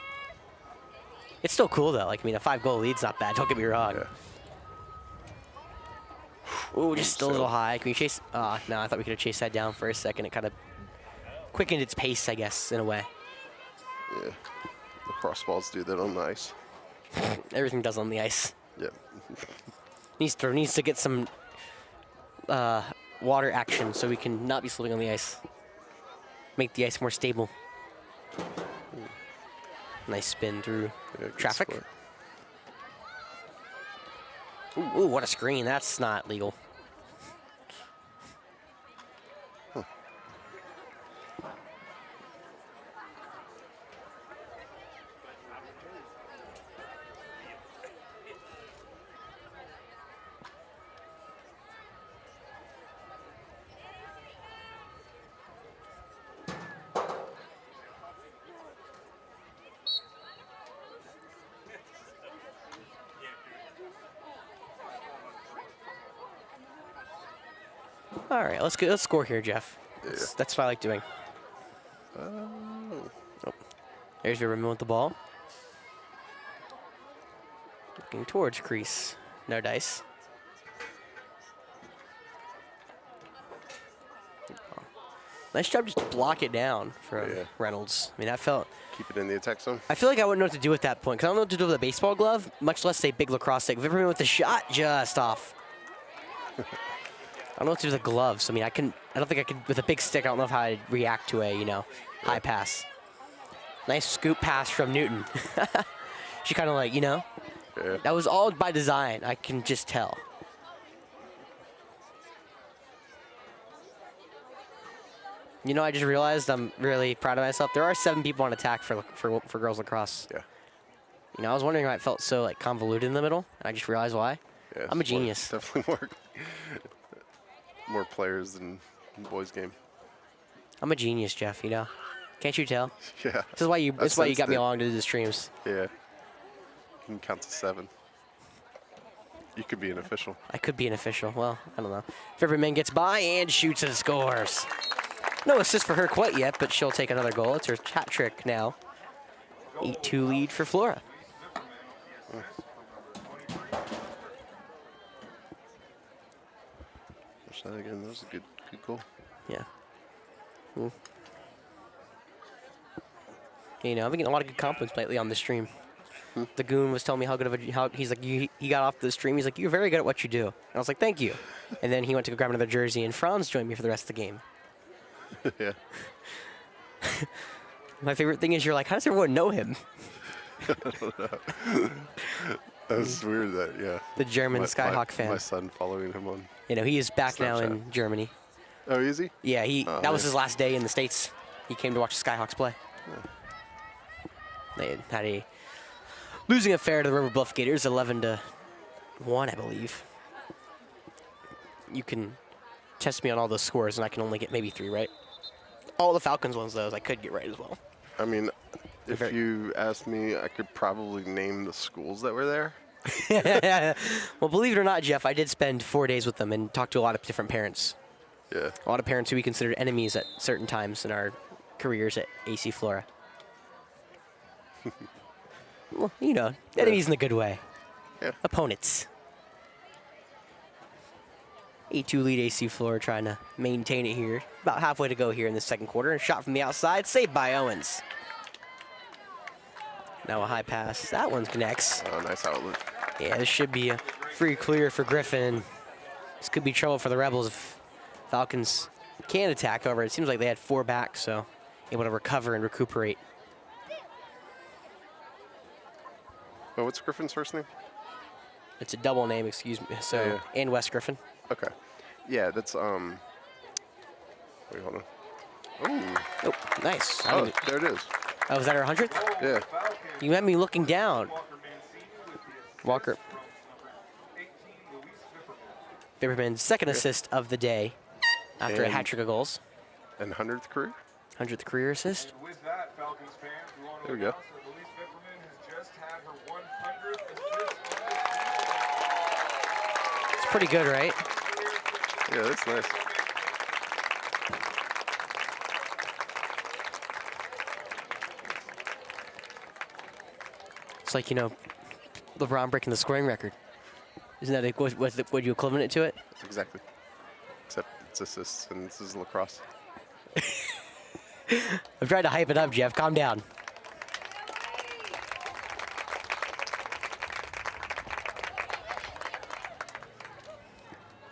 It's still cool though. Like, I mean, a 5-goal lead's not bad. Don't get me wrong. Yeah. Ooh, just a little high. Can we chase? Oh, no, I thought we could have chased that down for a second. It kind of quickened its pace, I guess, in a way. Yeah. The crossballs do that on the ice. Everything does on the ice. Yep. Needs to get some water action so we can not be slipping on the ice. Make the ice more stable. Nice spin through traffic. Ooh, what a screen. That's not legal. Huh. All right, let's score here, Jeff. Yeah. That's what I like doing. Oh. There's your remote with the ball. Looking towards crease. No dice. Nice job just to block it down from Reynolds. I mean, that felt... Keep it in the attack zone. I feel like I wouldn't know what to do at that point, because I don't know what to do with a baseball glove, much less a big lacrosse stick. Vipperman with the shot just off. I don't know what to do with the gloves. I mean, I don't think I could, with a big stick, I don't know how I'd react to a, high pass. Nice scoop pass from Newton. She kind of like, that was all by design. I can just tell. I just realized I'm really proud of myself. There are 7 people on attack for girls lacrosse. Yeah. I was wondering why it felt so convoluted in the middle, and I just realized why. Yeah, I'm a genius. Definitely more players than boys game. I'm a genius, Jeff. Can't you tell? Yeah. This is why you got me along to do the streams. Yeah. You can count to 7. You could be an official. I could be an official. Well, I don't know. Fibberman gets by and shoots and scores. No assist for her quite yet, but she'll take another goal. It's her hat trick now. 8-2 lead for Flora. Watch that again. That was a good goal. Yeah. Cool. I've been getting a lot of good compliments lately on the stream. The goon was telling me how good of a he's like he got off the stream. He's like, you're very good at what you do. And I was like, thank you. And then he went to go grab another jersey, and Franz joined me for the rest of the game. Yeah. My favorite thing is you're like, how does everyone know him? I don't know. That's weird that, The German Skyhawk fan. My son following him on. He is back Snapchat. now in Germany. Oh, is he? Yeah, that was his last day in the States. He came to watch the Skyhawks play. They had a losing affair to the River Bluff Gators, 11-1, I believe. You can test me on all those scores, and I can only get maybe 3 right. All the Falcons ones, though, I could get right as well. I mean, if you asked me, I could probably name the schools that were there. Well, believe it or not, Jeff, I did spend 4 days with them and talked to a lot of different parents. Yeah. A lot of parents who we considered enemies at certain times in our careers at AC Flora. Well, enemies in a good way. Yeah. Opponents. 8-2 lead AC Flora trying to maintain it here. About halfway to go here in the second quarter. A shot from the outside, saved by Owens. Now a high pass. That one connects. Oh, nice outlet. Yeah, this should be a free clear for Griffin. This could be trouble for the Rebels if Falcons can attack. However, it seems like they had 4 back, so able to recover and recuperate. Oh, what's Griffin's first name? It's a double name, excuse me. So, and Wes Griffin. Okay. Yeah, that's Wait, hold on. Ooh. Oh, nice. Oh, there it is. Oh, was that our 100th? Yeah. You had me looking down. Walker. Bipperman's second assist of the day after a And- hat trick of goals. And 100th career? 100th career assist. With that, Falcons fans, we want to There we go. announce that Elise Bipperman has just had her 100th assist It's pretty good, right? Yeah, that's nice. It's like, you know, LeBron breaking the scoring record. Isn't that what you equivalent it to it? Exactly. Except it's assists and this is lacrosse. I'm trying to hype it up, Jeff. Calm down.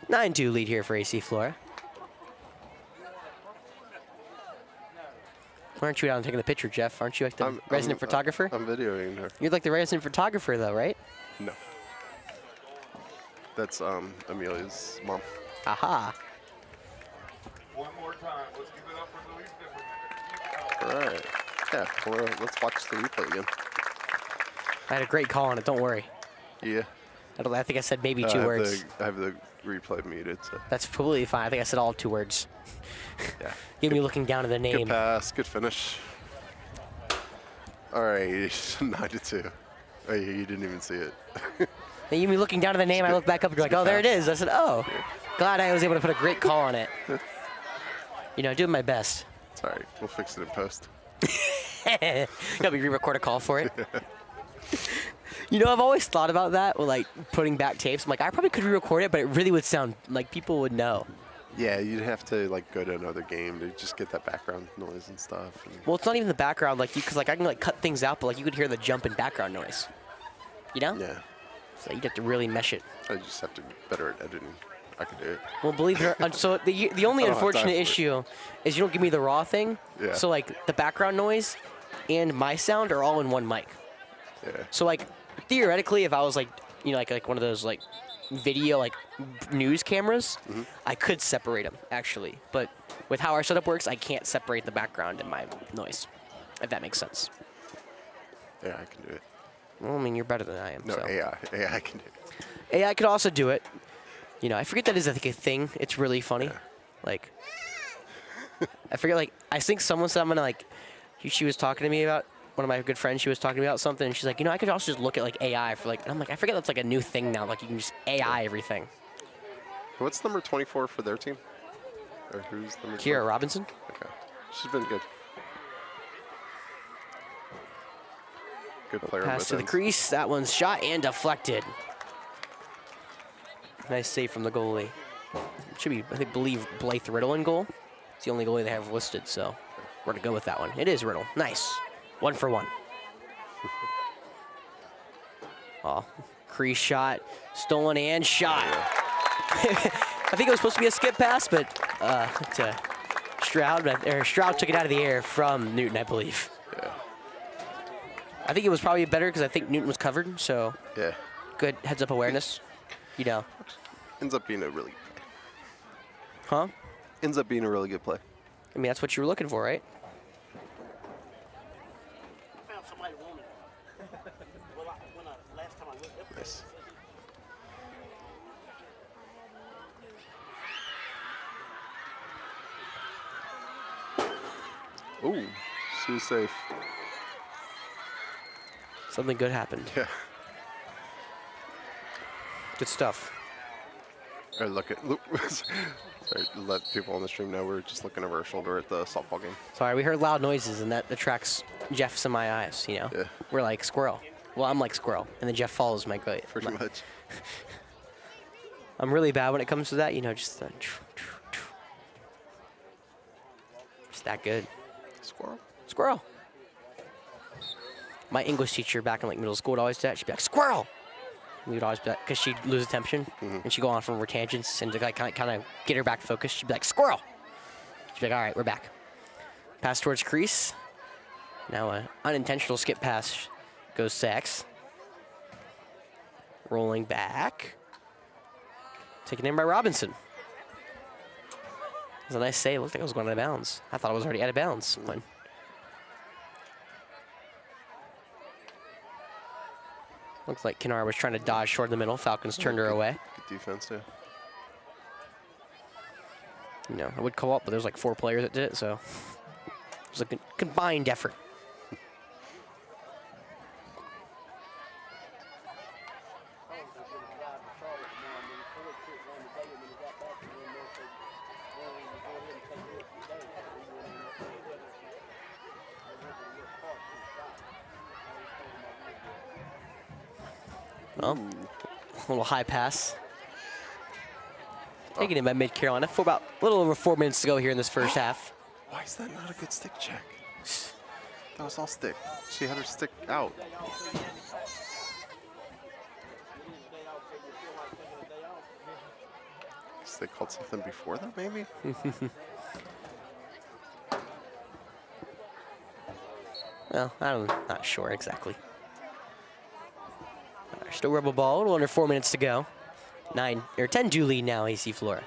Nine 2 lead here for AC Flora. Why aren't you out and taking the picture, Jeff? Aren't you like the resident photographer? I'm videoing her. You're like the resident photographer, though, right? No. That's Amelia's mom. Aha. One more time. Let's give it up for Elise Bipperman. All right. Yeah, well, let's watch the replay again. I had a great call on it. Don't worry. Yeah. I think I said maybe I two have words. I have the replay muted, so. That's completely fine. I think I said all 2 words. Yeah. Give me looking down at the Good name. pass, good finish. All right, 9-2. Oh, yeah, you didn't even see it. And you me looking down at the name, I look back up and you're like, oh, there it is. I said, oh, glad I was able to put a great call on it. You know, doing my best. It's all right. We'll fix it in post. Got me re-record a call for it. You know, I've always thought about that with like putting back tapes. I'm like, I probably could re-record it, but it really would sound like people would know. Yeah, you'd have to like go to another game to just get that background noise and stuff. And Well, it's not even the background, like, because like I can like cut things out, but like you could hear the jump and background noise. You know? yeah, So you'd have to really mesh it. I just have to be better at editing. I could do it. Well, believe it or so the only I don't have time unfortunate for it. issue is you don't give me the raw thing. Yeah. So like the background noise and my sound are all in one mic. Yeah. So like theoretically, if I was like, you know, like one of those like video like news cameras, I could separate them actually. But with how our setup works, I can't separate the background and my noise. If that makes sense. Yeah, I can do it. Well, I mean, you're better than I am. No, so. AI can do it. AI could also do it. You know, I forget that is I think a thing. It's really funny. Like, I forget. Like, I think someone said I'm gonna like. She was talking to me about one of my good friends. She was talking to me about something, and she's like, you know, I could also just look at like AI for like. And I'm like, I forget that's like a new thing now. Like, you can just AI everything. What's number 24 for their team? Or who's number? Kira 24? Robinson. Okay, she's been good. Good player. on Pass both to the ends. crease. That one's shot and deflected. Nice save from the goalie. Should be, I think, believe Blythe Riddle in goal. It's the only goalie they have listed, so we're gonna go with that one. It is Riddle. Nice. 1 for 1. Oh, crease shot, stolen and shot. I think it was supposed to be a skip pass, but to Stroud, or Stroud took it out of the air from Newton, I believe. Yeah. I think it was probably better because I think Newton was covered, so Yeah. good heads-up awareness. You know. Ends up being a really. Huh? Ends up being a really good play. I mean, that's what you were looking for, right? Found somebody woman. Last time I looked up there. Nice. Ooh, she was safe. Something good happened. Yeah. Good stuff. Or look at. Look, sorry, let people on the stream know we're just looking over our shoulder at the softball game. Sorry, we heard loud noises, and that attracts Jeff's and my eyes, you know? Yeah. We're like squirrel. Well, I'm like squirrel, and then Jeff follows my great. Pretty much. I'm really bad when it comes to that, you know, just that good. Squirrel. Squirrel. My English teacher back in like middle school would always do that. She'd be like, squirrel! We would always be like, because she'd lose attention, and she'd go on from her tangents, and to like kind of get her back focused, she'd be like, squirrel! She'd be like, all right, we're back. Pass towards crease. Now an unintentional skip pass goes to X. Rolling back. Taken in by Robinson. It was a nice save. It looked like it was going out of bounds. I thought it was already out of bounds. When looks like Kinnard was trying to dodge short in the middle. Falcons turned her away. Good defense, too. You know, I would call up, but there's like 4 players that did it, so it was a combined effort. Well, a little high pass. Taken in by Mid-Carolina for about a little over 4 minutes to go here in this first half. Why is that not a good stick check? That was all stick. She had her stick out. Guess they called something before that, maybe? Well, I'm not sure exactly. Still rebel ball, a little under 4 minutes to go. 10-2 lead now, AC Flora.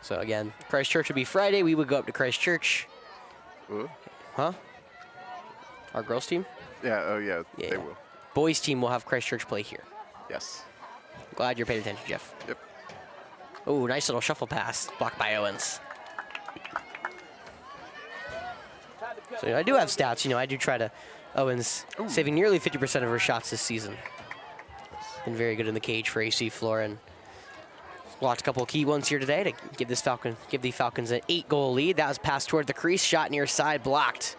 So again, Christchurch would be Friday. We would go up to Christchurch. Ooh. Huh? Our girls team? Yeah, oh yeah, Yeah. they will. Boys team will have Christchurch play here. Yes. Glad you're paying attention, Jeff. Yep. Oh, nice little shuffle pass, blocked by Owens. So you know, I do have stats. You know, I do try to. Owens saving nearly 50% of her shots this season. Been very good in the cage for AC Flora and blocked a couple of key ones here today to give the Falcons an 8-goal lead. That was passed toward the crease, shot near side, blocked.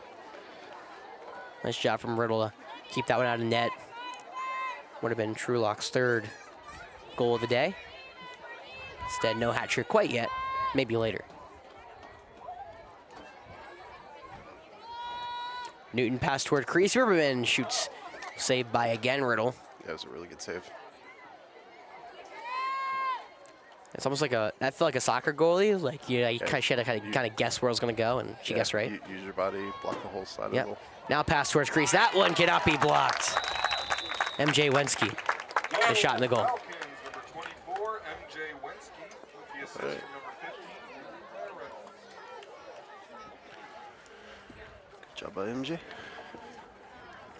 Nice job from Riddle to keep that one out of net. Would have been Trulock's 3rd goal of the day. Instead, no hat trick quite yet. Maybe later. Newton pass toward crease. Riverman shoots. Saved by, again, Riddle. That was a really good save. It's almost like I feel like a soccer goalie. Like, you had to kind of guess where it was going to go, and she guessed right. Use your body, block the whole side of the Yep. goal. Now pass towards crease. That one cannot be blocked. MJ Wensky, the shot in the goal. Falcons, number 24, MJ Wensky, with the assist from number 15, Riddle. Good job by MJ.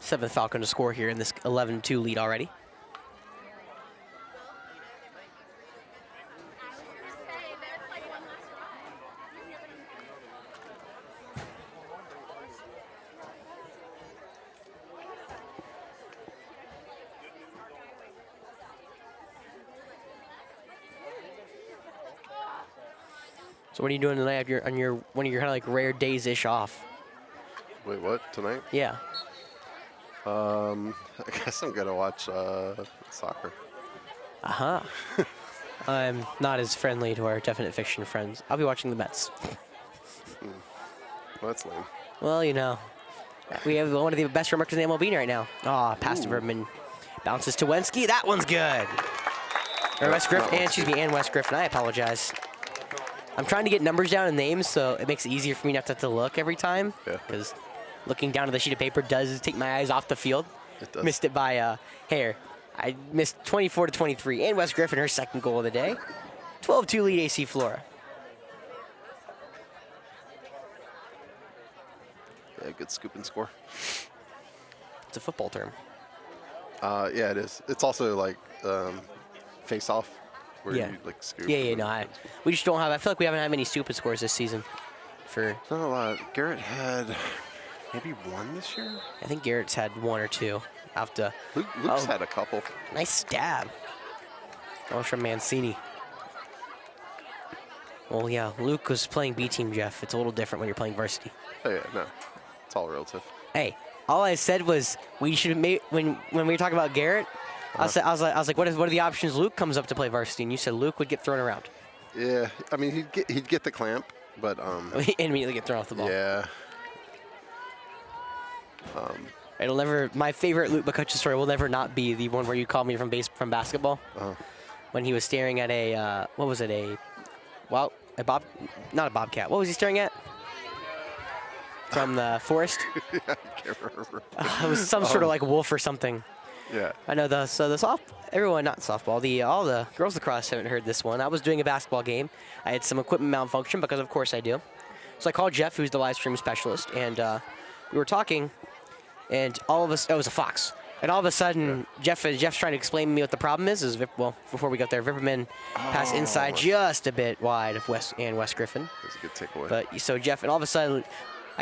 7th Falcon to score here in this 11-2 lead already. So what are you doing tonight on your one of your kind of like rare days-ish off? Wait, what? Tonight? Yeah. I guess I'm gonna watch soccer. Uh-huh. I'm not as friendly to our definite fiction friends. I'll be watching the Mets. Well, that's lame. Well, you know, we have one of the best remarkers in the MLB right now. Ah, pass to Verman. Bounces to Wensky. That one's good. Or Wes Griffin, and Wes Griffin. I apologize. I'm trying to get numbers down and names, so it makes it easier for me not to have to look every time. Yeah. Because looking down at the sheet of paper does take my eyes off the field. It does. Missed it by hair. I missed 24-23. And Wes Griffin, her 2nd goal of the day. 12-2 lead AC Flora. Yeah, good scoop and score. It's a football term. Yeah, it is. It's also like face off, where Yeah. you like scoop. Yeah, no, we just don't have. I feel like we haven't had many stupid scores this season. For Not a lot. Garrett had maybe 1 this year. I think Garrett's had 1 or 2. After Luke's had a couple. nice stab. That was from Mancini. Well, yeah, Luke was playing B team, Jeff. It's a little different when you're playing varsity. Oh yeah, no, it's all relative. Hey, all I said was we should make when we were talking about Garrett. I was like, what are the options? Luke comes up to play varsity, and you said Luke would get thrown around. Yeah, I mean he'd get the clamp, but He immediately get thrown off the ball. yeah. It'll never. My favorite Luke McCutcheon story will never not be the one where you called me from basketball. When he was staring at a what was it, not a bobcat. What was he staring at? From the forest. I can't remember. It was some sort of like wolf or something. Yeah. I know everyone, not softball, all the girls lacrosse haven't heard this one. I was doing a basketball game. I had some equipment malfunction because of course I do. So I called Jeff, who's the live stream specialist, and we were talking, and all of us, it was a fox. And all of a sudden, Jeff's trying to explain to me what the problem is before we got there, Vipperman passed inside just a bit wide of West Griffin. That's a good takeaway. But so Jeff, and all of a sudden,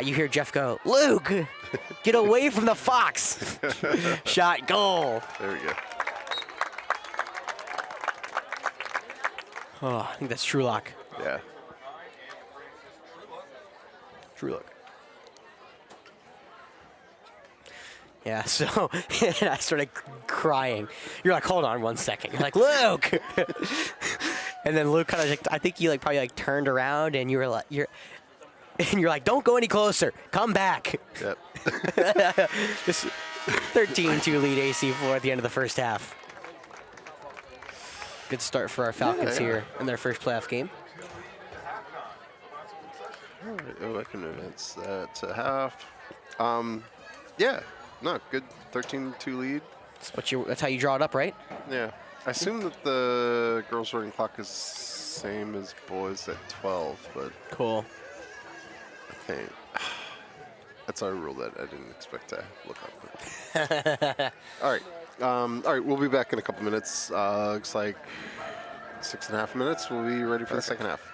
you hear Jeff go, "Luke, get away from the fox!" Shot, goal. There we go. Oh, I think that's True Lock. Yeah. True Lock. Yeah, so and I started crying. You're like, hold on one second. You're like, Luke! And then Luke kind of I think you probably turned around and you're like, don't go any closer. Come back. Yep. Just 13-2 lead AC Flora at the end of the first half. Good start for our Falcons here in their first playoff game. All right. Oh, I can advance that to half. Yeah. No, good 13-2 lead. That's how you draw it up, right? Yeah. I assume that the girls' running clock is same as boys at 12, but Cool. I think that's our rule that I didn't expect to look up. All right. All right, we'll be back in a couple minutes. Looks like 6.5 minutes. We'll be ready for the second half.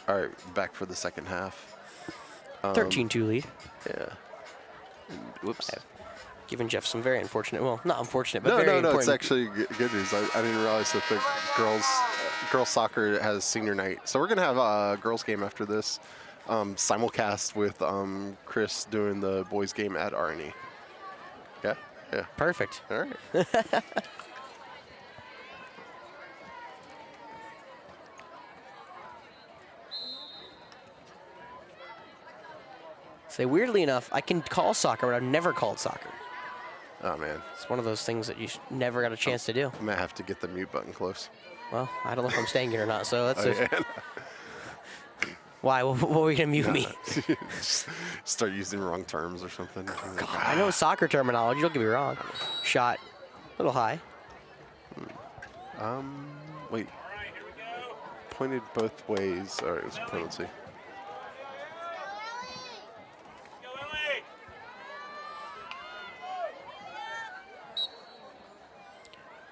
All right, back for the second half. 13-2 lead. Yeah. Whoops. Giving Jeff some very unfortunate, well, not unfortunate, but No, very no, important. it's actually good news. I didn't realize that the girls soccer has senior night. So we're going to have a girls game after this, simulcast with Chris doing the boys game at RNE. Yeah? Yeah. Perfect. All right. Say, weirdly enough, I can call soccer, but I've never called soccer. Oh, man. It's one of those things that you never got a chance to do. I might have to get the mute button close. Well, I don't know if I'm staying here or not, so that's Oh, just, yeah. why? What were you going to mute me? Just start using wrong terms or something. God, I know soccer terminology, don't get me wrong. Shot, a little high. Wait. Pointed both ways. All right, it was a penalty.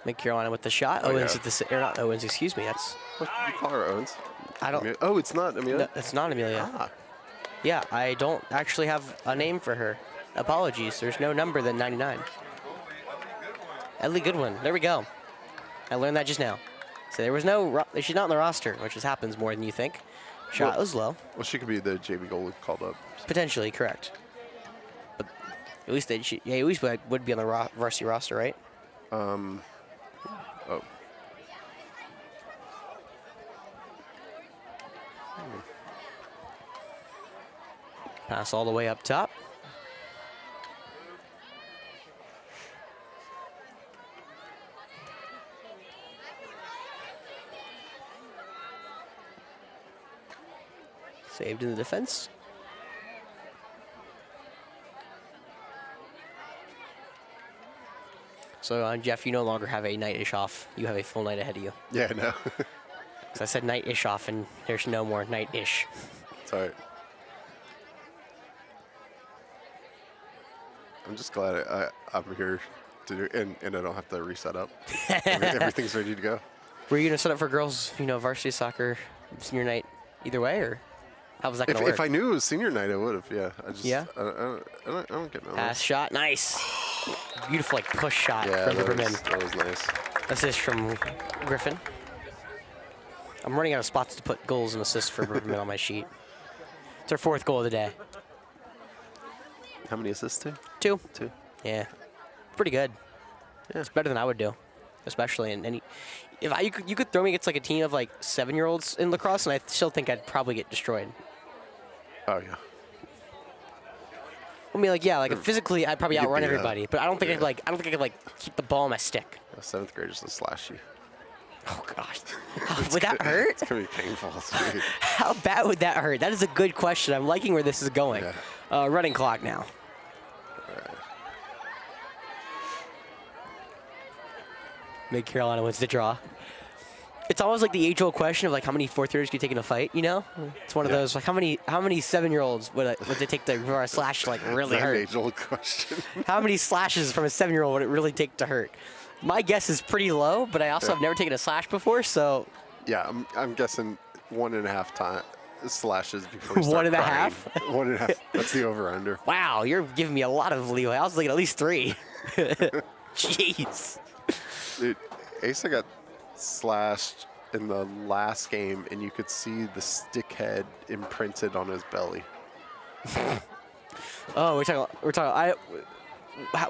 Mid Carolina with the shot. Oh, Owens yeah. at the, or not Owens, excuse me. That's, What you call her Owens? I don't, Oh, it's not Amelia? no, it's not Amelia. Ah. Yeah, I don't actually have a name for her. Apologies, there's no number than 99. Ellie Goodwin, there we go. I learned that just now. So there was no, she's not on the roster, which just happens more than you think. Shot was low. Well, she could be the JV goalie called up. Potentially, correct. But at least yeah, at least would be on the varsity roster, right? Oh. Pass all the way up top. Saved in the defense. So, Jeff, you no longer have a night-ish off. You have a full night ahead of you. Yeah, no. Because I said night-ish off, and there's no more night-ish. It's all right. I'm just glad I'm here to do, and I don't have to reset up. Everything's ready to go. Were you going to set up for girls, varsity soccer senior night either way, or how was that going to work? If I knew it was senior night, I would have. Yeah. I just. Yeah? I don't get no. Pass shot, nice. Beautiful push shot Yeah, from Riverman. that was nice. Assist from Griffin. I'm running out of spots to put goals and assists for Riverman on my sheet. It's our 4th goal of the day. How many assists? 2? 2. 2. Yeah, pretty good. Yeah. It's better than I would do, especially in any. If you could throw me against like a team of like 7-year-olds in lacrosse, and I still think I'd probably get destroyed. Oh yeah. I mean, like physically, I'd probably You could outrun be, everybody, but I don't think yeah. I don't think I could keep the ball on my stick. 7th graders will slash you. Oh gosh, would that hurt? It's gonna be painful. How bad would that hurt? That is a good question. I'm liking where this is going. Yeah. Running clock now. Mid Carolina wins the draw. It's always like the age-old question of like how many 4th-years can you take in a fight. It's one of those like how many 7-year-olds would they take for a slash to like really hurt? Age-old question. How many slashes from a 7-year-old would it really take to hurt? My guess is pretty low, but I also have never taken a slash before, so. Yeah, I'm guessing 1.5 time slashes before you One start and a crying. half? 1.5. That's the over/under. Wow, you're giving me a lot of leeway. I was thinking at least 3. Jeez. Dude, Asa got slashed in the last game, and you could see the stick head imprinted on his belly. Oh, we're talking.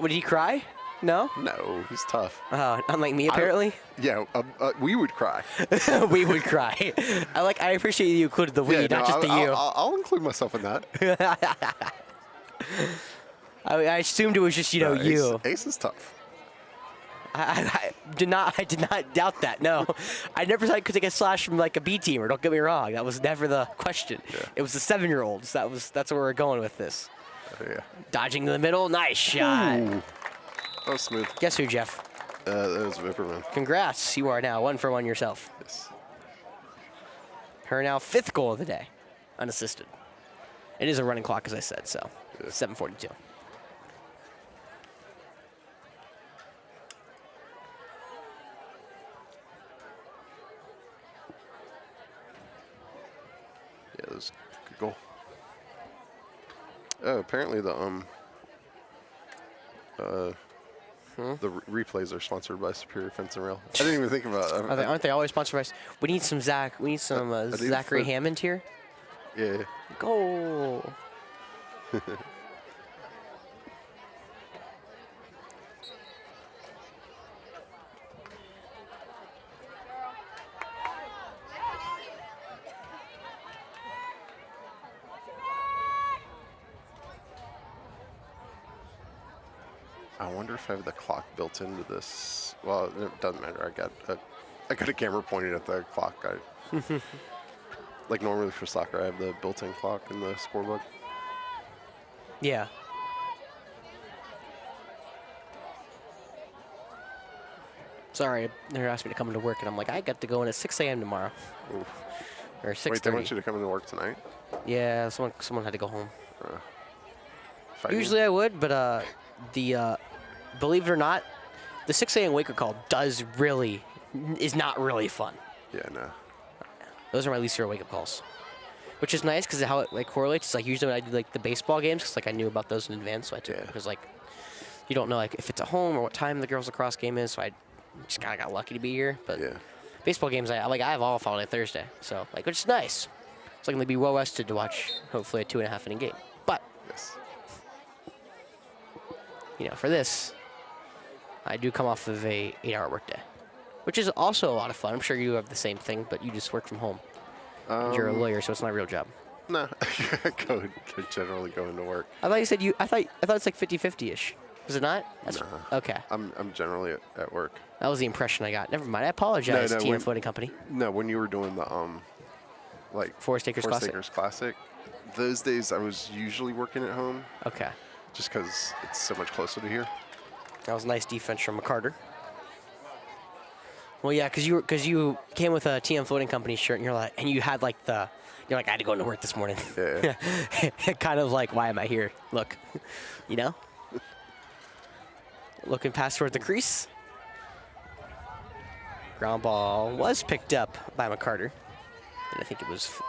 Would he cry? No. No, he's tough. Unlike me, apparently. Yeah, we would cry. We would cry. I appreciate you included the we, Yeah, not just the you. I'll include myself in that. I assumed it was just you. Ace is tough. I did not doubt that. No, I never thought I could take a slash from like a B teamer. Don't get me wrong. That was never the question. Yeah. It was the 7-year-olds. That's where we're going with this. Yeah. Dodging in the middle. Nice shot. Ooh. That was smooth. Guess who, Jeff? That was Ripperman. Congrats. You are now 1 for 1 yourself. Yes. Her now 5th goal of the day, unassisted. It is a running clock, as I said. So, Yeah. 7:42. goal. Oh, apparently the replays are sponsored by Superior Fence and Rail. I didn't even think about it. Aren't they always sponsored by? We need some Zachary Hammond here. Yeah. Goal. I wonder if I have the clock built into this. Well, it doesn't matter. I got a camera pointed at the clock. Like normally for soccer, I have the built-in clock in the scorebook. Yeah. Sorry, they're asking me to come into work, and I'm like, I got to go in at 6 a.m. tomorrow. Oof. Or 6:30. Wait, they want you to come into work tonight? Yeah, someone had to go home. Fighting? Usually I would, but believe it or not, the 6 a.m. wake-up call is not really fun. Yeah, no. Those are my least favorite wake-up calls, which is nice because how it like correlates. It's like usually when I do like the baseball games, because like I knew about those in advance, so I took it because like you don't know like if it's at home or what time the girls lacrosse game is, so I just kind of got lucky to be here. But Yeah. baseball games, I have off on a Thursday, so like which is nice. So I can be well rested to watch hopefully a 2.5 inning game. But Yes. you know, for this, I do come off of a 8-hour workday, which is also a lot of fun. I'm sure you have the same thing, but you just work from home. You're a lawyer, so it's not a real job. No, I generally go into work. I thought you said I thought it's like 50-50-ish. Is it not? That's okay. I'm generally at work. That was the impression I got. Never mind. I apologize, No, TM Floating Company. No, when you were doing the like Forest Acres Classic. Acres Classic, those days I was usually working at home. Okay. Just because it's so much closer to here. That was nice defense from McCarter. Well, yeah, because you came with a TM Floating Company shirt, and you had like I had to go into work this morning. Yeah. Kind of like, why am I here? Look, you know. Looking past toward the crease. Ground ball was picked up by McCarter, and I think it was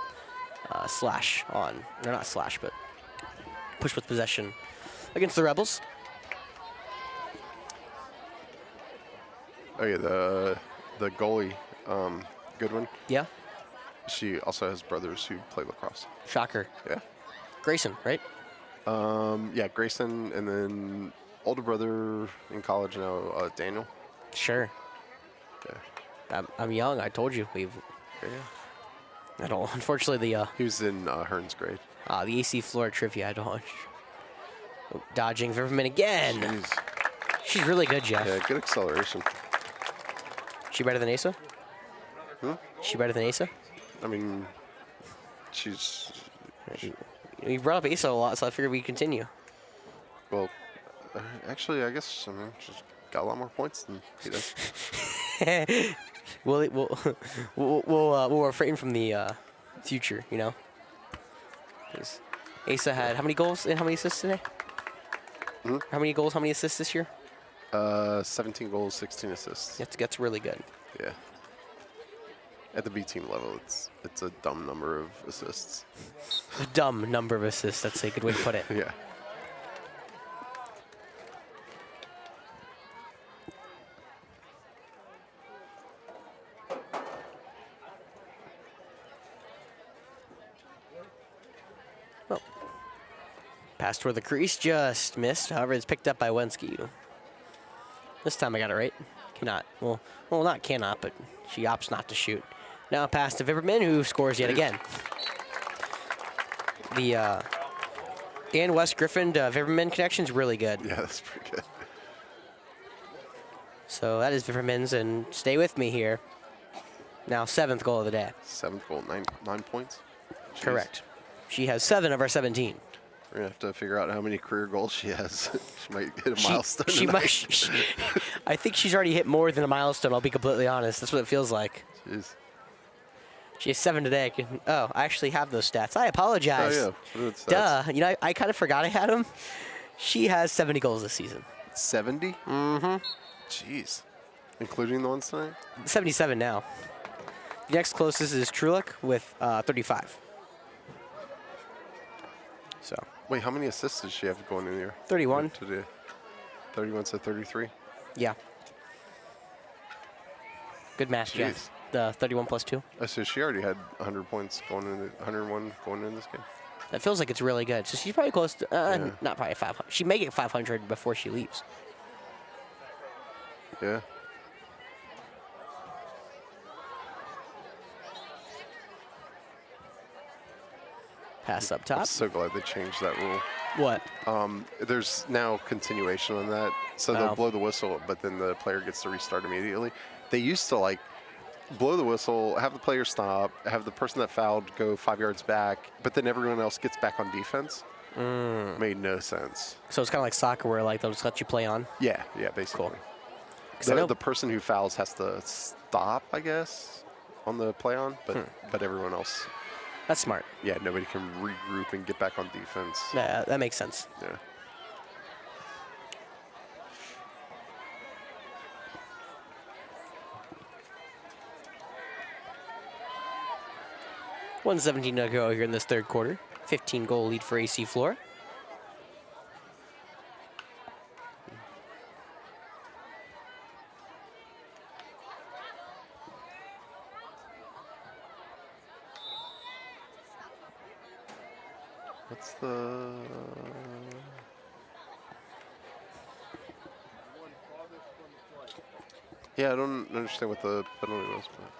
slash on, or not slash, but push with possession against the Rebels. Oh yeah, the goalie, Goodwin. Yeah. She also has brothers who play lacrosse. Shocker. Yeah. Grayson, right? Yeah, Grayson, and then older brother in college now, Daniel. Sure. Yeah. I'm young. I told you. Yeah. I don't. Unfortunately, He was in Hearn's grade. the AC Flora trivia. I don't. Oh, dodging Ververman again. Jeez. She's really good, Jeff. Yeah, good acceleration. She better than Asa? She better than Asa? I mean, she's You brought up Asa a lot, so I figured we'd continue. well. Actually, I guess she's got a lot more points than he does. We'll refrain from the future, you know. 'Cause Asa had how many goals and how many assists today? How many goals, how many assists this year? 17 goals, 16 assists. That's really good. Yeah. At the B team level, it's a dumb number of assists. A dumb number of assists. That's a good way to put it. Yeah. Pass toward the crease, just missed. However, it's picked up by Wensky. This time I got it right. Cannot. Well, not cannot, but she opts not to shoot. Now pass to Viberman, who scores yet again. The Dan West Griffin to Viberman connection is really good. Yeah, that's pretty good. So that is Viberman's, and stay with me here. Now 7th goal of the day. 7th goal, 9 points. Jeez. Correct. She has 7 of our 17. We're gonna have to figure out how many career goals she has. She might hit a milestone. She might. I think she's already hit more than a milestone. I'll be completely honest. That's what it feels like. Jeez. She has 7 today. Oh, I actually have those stats. I apologize. Oh yeah. What are the stats? Duh. You know, I kind of forgot I had them. She has 70 goals this season. 70? Mm-hmm. Jeez. Including the ones tonight? 77 now. The next closest is Trulick with 35. So Wait, how many assists does she have going in here? 31. Today. 31 to 33. Yeah. Good match, Jeff. The 31 plus 2. Oh, so she already had 100 points going in, 101 going in this game. That feels like it's really good. So she's probably close to, not probably 500. She may get 500 before she leaves. Yeah. Pass up I'm top. so glad they changed that rule. What? There's now continuation on that. So they'll Oh. blow the whistle, but then the player gets to restart immediately. They used to like blow the whistle, have the player stop, have the person that fouled go 5 yards back, but then everyone else gets back on defense. Made no sense. So it's kind of like soccer where like they'll just let you play on. Yeah, basically. 'Cause I know- The person who fouls has to stop, I guess, on the play on, but everyone else, That's smart. yeah, nobody can regroup and get back on defense. Yeah, that makes sense. Yeah. .117 to go here in this third quarter. 15-goal lead for AC Flora. What's the... Yeah, I don't understand what the penalty was. But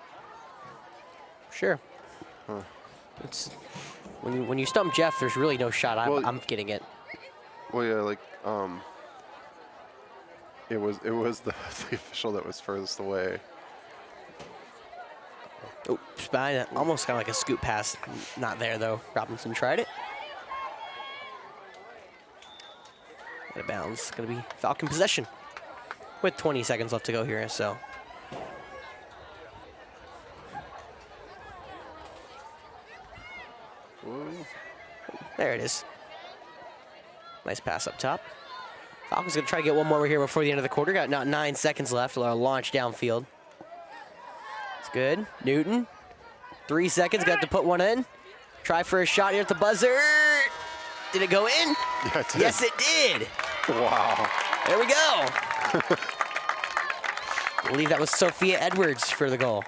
Sure. It's when you stump Jeff, there's really no shot. Well- I'm getting it. well, yeah, like it was the, the official that was furthest away. Oops, behind it. Almost kind of like a scoop pass. Not there though. Robinson tried it. Out of bounds. Gonna be Falcon possession. With 20 seconds left to go here, so. Whoa. There it is. Nice pass up top. Falcons gonna try to get one more here before the end of the quarter. Got not 9 seconds left. A launch downfield. It's good. Newton. 3 seconds. Got to put one in. Try for a shot here at the buzzer. Did it go in? Yeah, it did. Yes, it did. Wow. There we go. I believe that was Sophia Edwards for the goal.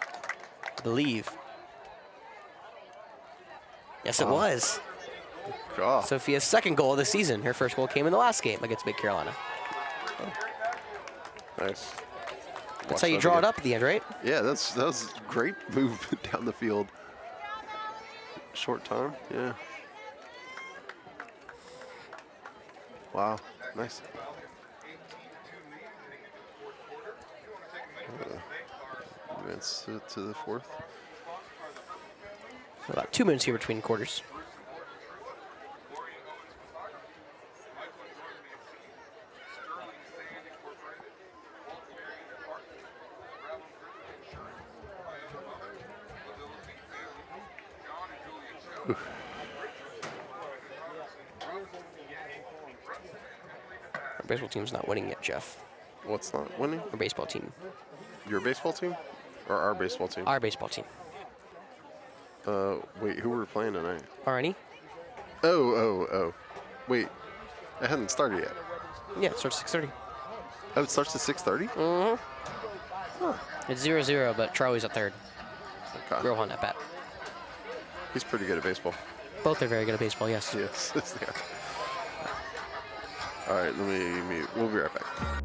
I believe. Yes, it was. God. Sophia's second goal of the season. Her first goal came in the last game against Mid Carolina. Nice. That's how you draw it up at the end, right? Yeah, that was great move down the field. Short time, yeah. Wow, nice. Advance to the fourth. About 2 minutes here between quarters. Our baseball team's not winning yet, Jeff. What's not winning? Our baseball team. Your baseball team? Or our baseball team? Our baseball team. Wait, who were we playing tonight? Arnie? Oh. Wait, it hasn't started yet. Yeah, it starts 6:30. Oh, it starts at 6:30? It's 0-0, but Charlie's at third. Okay. Rohan at bat. He's pretty good at baseball. Both are very good at baseball, yes. Yes. Yeah. All right, we'll be right back.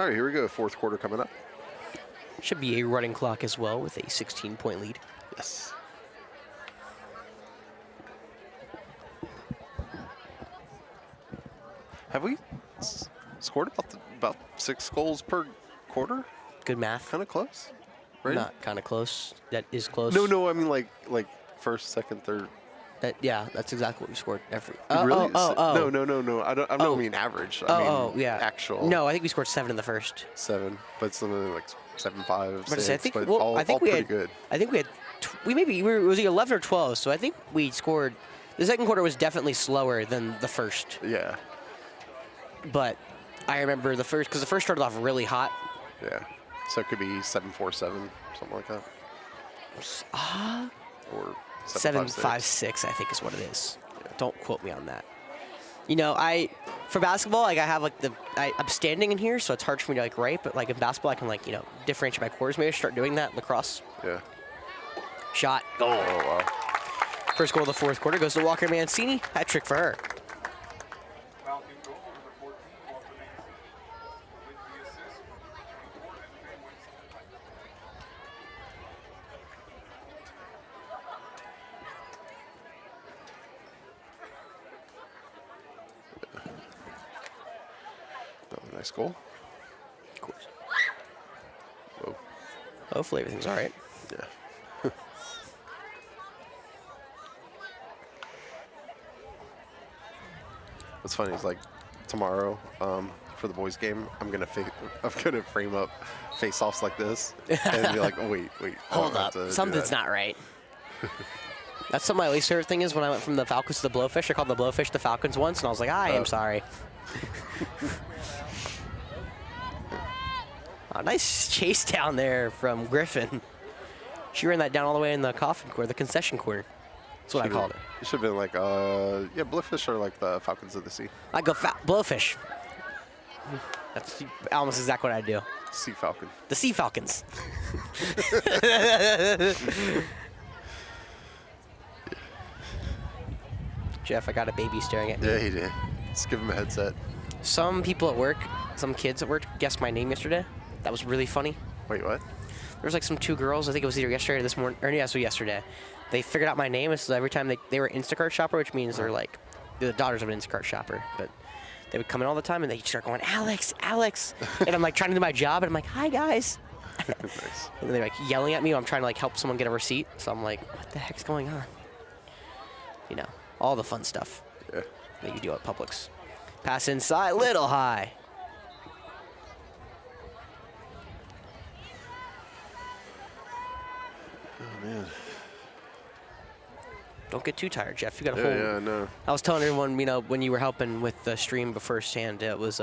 All right, here we go. Fourth quarter coming up. Should be a running clock as well with a 16-point lead. Yes. Have we scored about 6 goals per quarter? Good math. Kind of close, right? Not kind of close. That is close. No. I mean like first, second, third. Yeah, that's exactly what we scored every. Really? Oh. No. I don't mean average. I mean yeah. actual. No, I think we scored 7 in the first. 7, but something like 7-5, 6. I think, but well, all, I think all we pretty had. good. I think we had. It was either 11 or 12. So I think we scored. The second quarter was definitely slower than the first. Yeah. But I remember the first, because the first started off really hot. Yeah. So it could be 7-4-7, something like that. Or 7-5-6, I think is what it is. Yeah. Don't quote me on that. You know, for basketball, like I have like I'm standing in here, so it's hard for me to like write. But like in basketball, I can like differentiate my quarters. Maybe I should start doing that in lacrosse. Yeah. Shot. Goal. Oh wow. First goal of the fourth quarter goes to Walker Mancini. Hat trick for her. Falcon goal, number 14, Walker Mancini, with the assist from 24, MJ Winston. Another nice goal. Of course. Whoa. Hopefully everything's all right. Yeah. What's funny is like tomorrow for the boys game, I'm gonna frame up face-offs like this and be like, oh, wait, Hold up, something's not right. That's what my least favorite thing is when I went from the Falcons to the Blowfish. I called the Blowfish the Falcons once, and I was like, I am sorry. Oh, nice chase down there from Griffin. She ran that down all the way in the coffin corner, the concession corner. That's what I called it. It should have been like, yeah, Blowfish are like the Falcons of the Sea. I go Blowfish. That's almost exactly what I do. Sea Falcon. The Sea Falcons. Jeff, I got a baby staring at me. Yeah, he did. Let's give him a headset. Some people at work, some kids at work, guessed my name yesterday. That was really funny. Wait, what? There was like some 2 girls, I think it was either yesterday or this morning, or yeah, so yesterday. They figured out my name, and so every time they were Instacart shopper, which means they're like, the daughters of an Instacart shopper, but they would come in all the time and they start going, Alex, Alex. And I'm like trying to do my job, and I'm like, hi guys. Nice. And they're like yelling at me while I'm trying to like help someone get a receipt. So I'm like, what the heck's going on? You know, all the fun stuff Yeah. that you do at Publix. Pass inside, little high. Oh, man. Don't get too tired, Jeff. You got a Yeah, whole. yeah, no. I was telling everyone, when you were helping with the stream firsthand, it was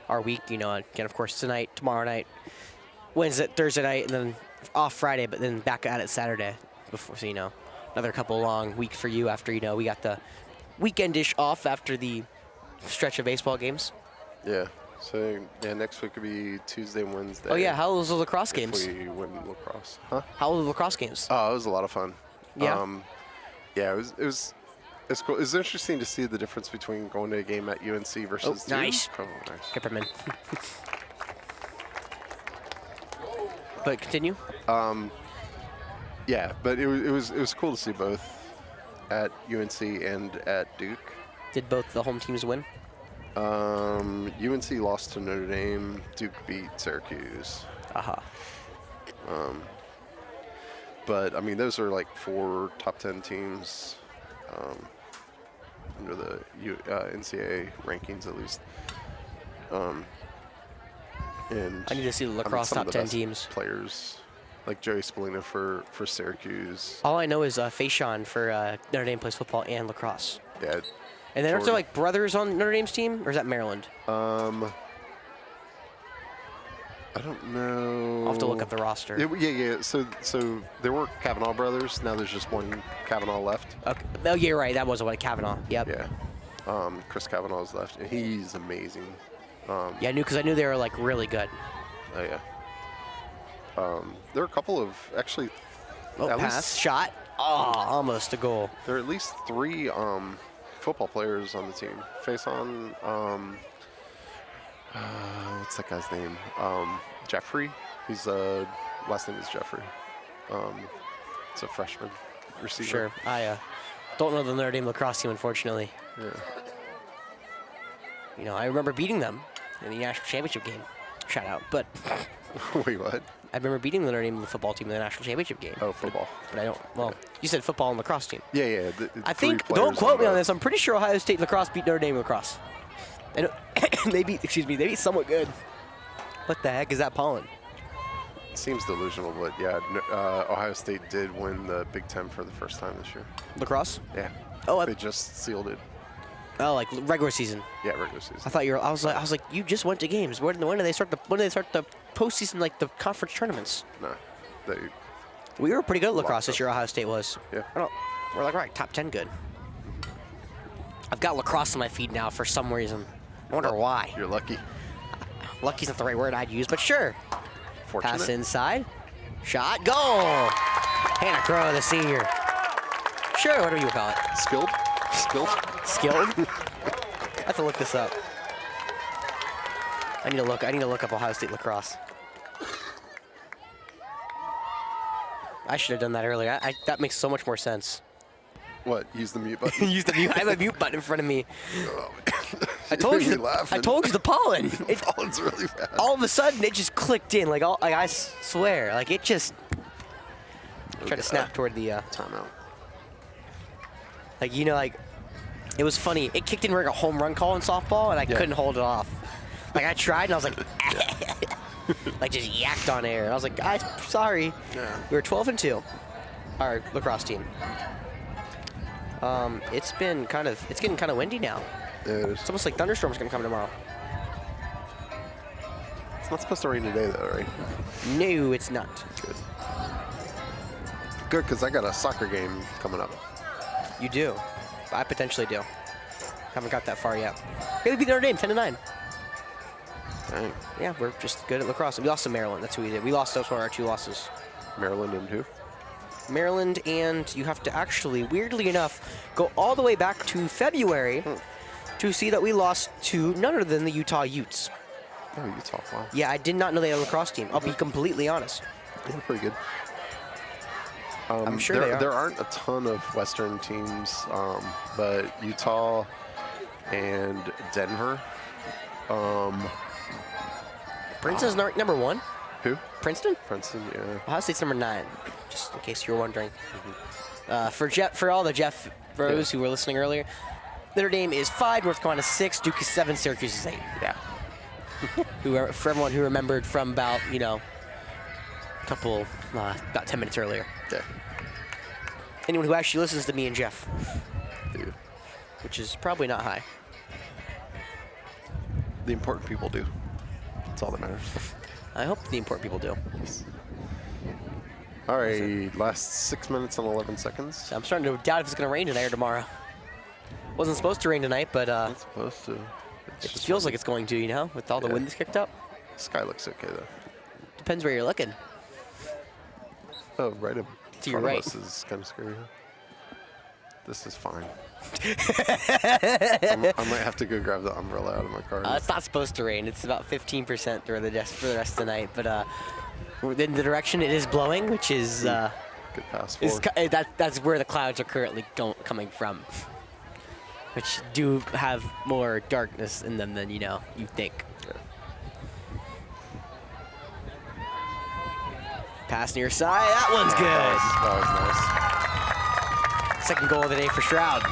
our week. Again, of course, tonight, tomorrow night, Wednesday, Thursday night, and then off Friday, but then back at it Saturday. Before, so another couple long weeks for you after we got the weekendish off after the stretch of baseball games. Yeah. So, yeah, next week could be Tuesday and Wednesday. Oh yeah, how was the lacrosse games? If we win lacrosse. Huh? How were the lacrosse games? Oh, it was a lot of fun. Yeah. Yeah, it was cool. It's interesting to see the difference between going to a game at UNC versus nice. Oh, nice. Kipperman. But continue. Yeah, but it was cool to see both at UNC and at Duke. Did both the home teams win? UNC lost to Notre Dame. Duke beat Syracuse. Aha. But I mean, those are like 4 top 10 teams under the NCAA rankings, at least. And I need to see the lacrosse some of top the 10 best teams. Players like Joey Spallina for Syracuse. All I know is Faishon for Notre Dame plays football and lacrosse. Yeah. And then aren't there like brothers on Notre Dame's team, or is that Maryland? I don't know. I'll have to look up the roster. Yeah. So there were Kavanaugh brothers. Now there's just one Kavanaugh left. Okay. Oh, yeah, you're right. That was what Kavanaugh. Yep. Yeah. Chris Kavanaugh's left, and he's amazing. Yeah, I knew they were like really good. Oh yeah. There are a couple of actually. Oh, pass, shot. Oh, almost a goal. There are at least 3 football players on the team. Faison, What's that guy's name? Jeffrey. He's last name is Jeffrey. It's a freshman receiver. Sure. I don't know the Notre Dame lacrosse team, unfortunately. Yeah. You know, I remember beating them in the national championship game. Shout out. But Wait, what? I remember beating the Notre Dame football team in the national championship game. Oh, football. But I don't. Well, you said football and lacrosse team. Yeah, yeah. I think. Don't quote me on this. I'm pretty sure Ohio State lacrosse beat Notre Dame lacrosse. And they beat. Excuse me. They beat somewhat good. What the heck is that pollen? Seems delusional, but yeah, Ohio State did win the Big Ten for the first time this year. Lacrosse? Yeah. Oh, They just sealed it. oh, like regular season. Yeah, regular season. I thought you were. I was like, you just went to games. When do they start the? When do they start the postseason, like the conference tournaments? No, they. We were pretty good at lacrosse Lots this year. Ohio State was. Yeah. We're like right, top 10 good. I've got lacrosse on my feed now for some reason. I wonder why. You're lucky. Lucky's not the right word I'd use, but sure. Fortunate. Pass inside. Shot. Goal. Hannah Crow, the senior. Sure, whatever you call it. Skilled. Skilled. Skilled? I have to look this up. I need to look up Ohio State lacrosse. I should have done that earlier. That makes so much more sense. What? Use the mute button. Use the mute. I have a mute button in front of me. Oh, I told you. Laughing. I told you the pollen. It, Pollen's really bad. all of a sudden, it just clicked in. Like I swear. Like it just. Tried to snap toward the. Timeout. Like, you know, like, it was funny. It kicked in like a home run call in softball, and I couldn't hold it off. Like, I tried, and I was like, like, just yacked on air. And I was like, guys, sorry. Yeah. We were 12-2, our lacrosse team. It's getting kind of windy now. Yeah, it is. It's almost like thunderstorms gonna come tomorrow. It's not supposed to rain today, though, right? No, it's not. Good. Good, because I got a soccer game coming up. You do. I potentially do. Haven't got that far yet. Hey, we beat Notre Dame 10-9. Dang. Yeah, we're just good at lacrosse. We lost to Maryland. That's who we did. We lost those were our 2 losses. Maryland and who? Maryland, and you have to actually, weirdly enough, go all the way back to February to see that we lost to none other than the Utah Utes. Oh, Utah. Wow. Yeah, I did not know they had a lacrosse team. I'll be completely honest. Yeah, pretty good. I'm sure they are. There aren't a ton of Western teams, but Utah and Denver. Princeton's number 1. Who? Princeton? Princeton, yeah. Ohio State's number 9, just in case you were wondering. For all the Jeff bros who were listening earlier, Notre Dame is 5, North Carolina 6, Duke is 7, Syracuse is 8. Yeah. For everyone who remembered from about, you know, a couple, about 10 minutes earlier. Yeah. Anyone who actually listens to me and Jeff, Dude. which is probably not high. The important people do. That's all that matters. I hope the important people do. All right, last 6 minutes and 11 seconds. So I'm starting to doubt if it's going to rain tonight or tomorrow. Wasn't supposed to rain tonight, but It's supposed to. it feels like it's going to, you know, with all the wind that's kicked up. Sky looks okay, though. Depends where you're looking. Oh, right up To your front right. of us is kind of scary. Huh? This is fine. I might have to go grab the umbrella out of my car. It's not supposed to rain. It's about 15% for the rest of the night. But in the direction it is blowing, which is Good pass forward. that's where the clouds are currently coming from, which do have more darkness in them than you think. Yeah. Pass near side. That one's good. That was nice. Second goal of the day for Stroud.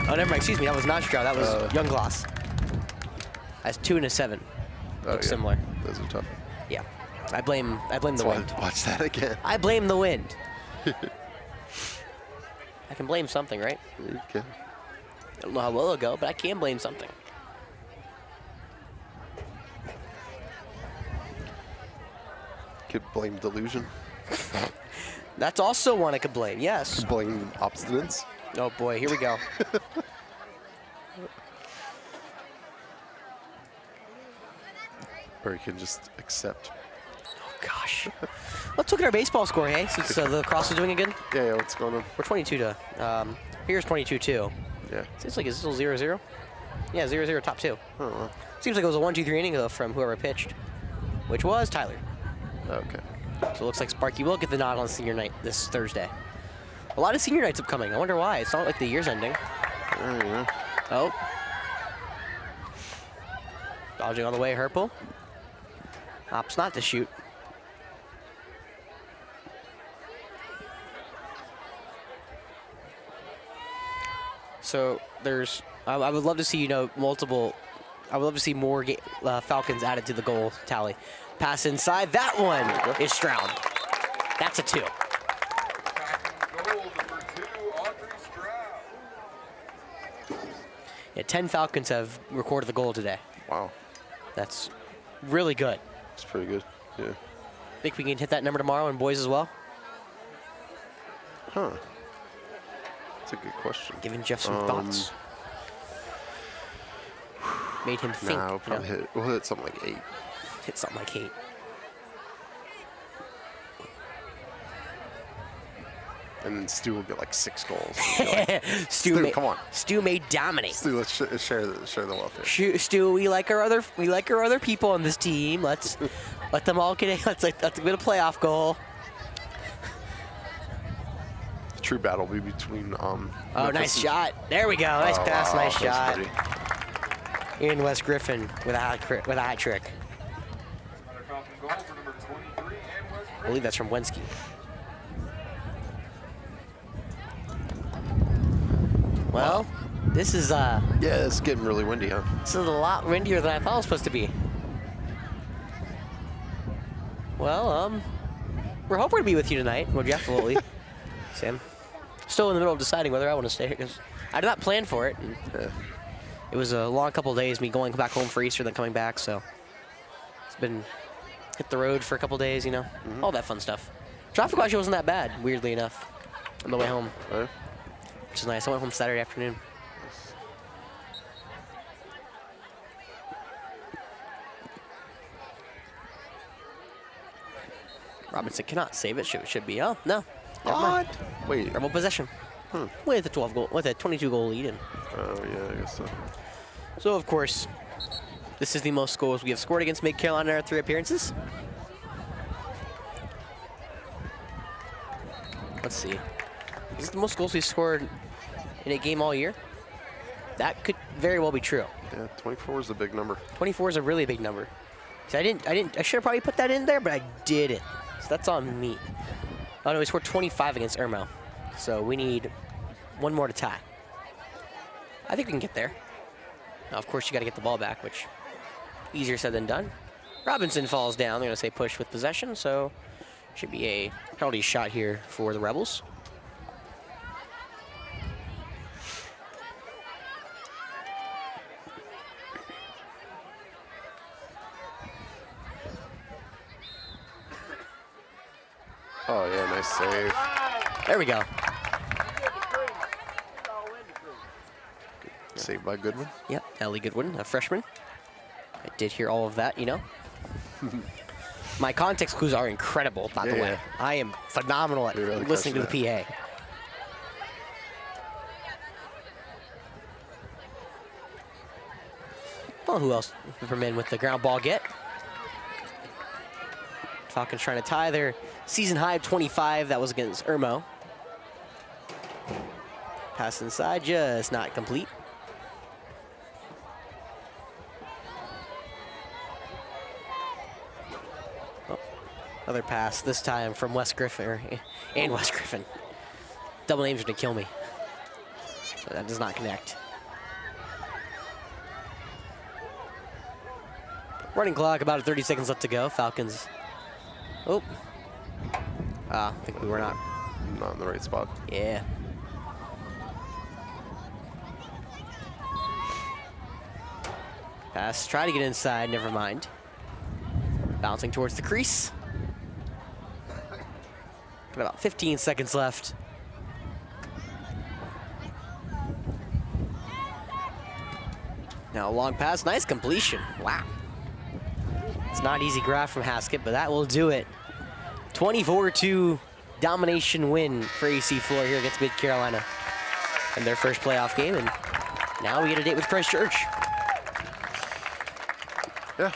Oh, never mind. Excuse me. That was not Stroud. That was Younggloss. That's 2 and a 7. Looks yeah. similar. Those are tough. Yeah. I blame the wind. Watch that again. I blame the wind. I can blame something, right? You can. I don't know how well it'll go, but I can blame something. Could blame delusion. That's also one I could blame, yes. Blame obstinance. Oh boy, here we go. Or you can just accept. Oh gosh. much. Let's look at our baseball score, hey, since the lacrosse is doing it good. Yeah, what's going on? We're 22 to, here's 22-2. Yeah. Seems like it's still 0-0. Yeah, 0-0 top two. Oh, well. Seems like it was a 1-2-3 inning though from whoever pitched, which was Tyler. Okay. So it looks like Sparky will get the nod on senior night this Thursday. A lot of senior nights upcoming. I wonder why. It's not like the year's ending. Yeah. Oh. Dodging all the way, Herpel. Opts not to shoot. So there's, I would love to see, you know, multiple, I would love to see more Falcons added to the goal tally. Pass inside, that one is Stroud. That's a 2. Attacking goal, number 2, Audrey Stroud. Yeah, 10 Falcons have recorded the goal today. Wow. That's really good. It's pretty good. Yeah. Think we can hit that number tomorrow in boys as well? Huh. That's a good question. Giving Jeff some thoughts. Made him think. Nah, we'll you know, probably we'll hit something like 8. hit something like 8. And then Stu will get like 6 goals. Be like, Stu, come on. Stu may dominate. Stu, let's share the wealth here. Stu, we like our other people on this team. Let's let them all get. Let's get a playoff goal. The true battle will be between. Oh, Memphis nice and- shot. There we go. Nice Oh, pass. wow, Nice that shot. was pretty. Ian West Griffin with a hat trick. Another Falcon goal for number 23, and West I believe that's from Wensky. Well, this is Yeah, it's getting really windy, huh? this is a lot windier than I thought it was supposed to be. Well, we're hoping to be with you tonight. Well, Jeff, absolutely. Sam, still in the middle of deciding whether I want to stay here because I did not plan for it. And Yeah. it was a long couple of days, me going back home for Easter, then coming back. So it's been hit the road for a couple of days, you know, all that fun stuff. Traffic actually wasn't that bad, weirdly enough, on the way home, Right? which is nice. I went home Saturday afternoon. Robinson cannot save it. Should be. Oh no. Never mind. What? Wait. Rebel possession. With a 22 goal lead. And Oh yeah, I guess so. so of course, this is the most goals we have scored against Mid Carolina in our 3 appearances. Let's see. Is this the most goals we've scored in a game all year? That could very well be true. Yeah, 24 is a big number. 24 is a really big number. See, I should have probably put that in there, but I didn't. So that's on me. Oh no, we scored 25 against Irmo. So we need 1 more to tie. I think we can get there. Now, of course, you got to get the ball back, which easier said than done. Robinson falls down. They're going to say push with possession, so should be a penalty shot here for the Rebels. Oh yeah, nice save. There we go. Saved by Goodwin. Yep, Ellie Goodwin, a freshman. I did hear all of that, you know. My context clues are incredible, by the Yeah, way. yeah. I am phenomenal at You're really listening to the crushing PA. Well, who else from in with the ground ball get? Falcons trying to tie their season high of 25. That was against Irmo. Pass inside, just not complete. Oh, another pass, this time from West Griffin, and West Griffin. Double names are gonna kill me. So that does not connect. Running clock, about 30 seconds left to go. Falcons. Oh. I think we were not. Not in the right spot. Yeah. Pass, try to get inside, never mind. Bouncing towards the crease. Got about 15 seconds left. Now a long pass, nice completion. Wow. It's not easy graph from Haskett, but that will do it. 24-2 domination win for AC Flora here against Mid Carolina in their first playoff game, and now we get a date with Christchurch. Yeah,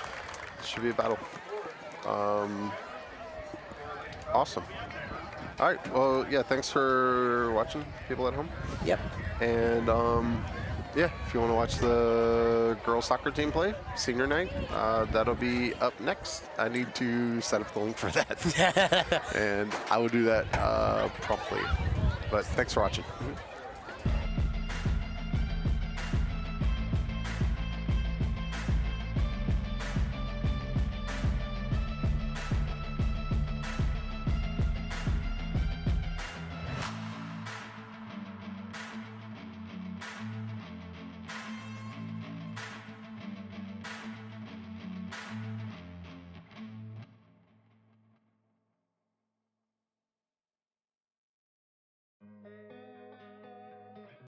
should be a battle. Awesome. All right, well, yeah, thanks for watching, people at home. Yep. And yeah, if you want to watch the girls soccer team play senior night, that'll be up next. I need to set up the link for that, and I will do that promptly. But thanks for watching.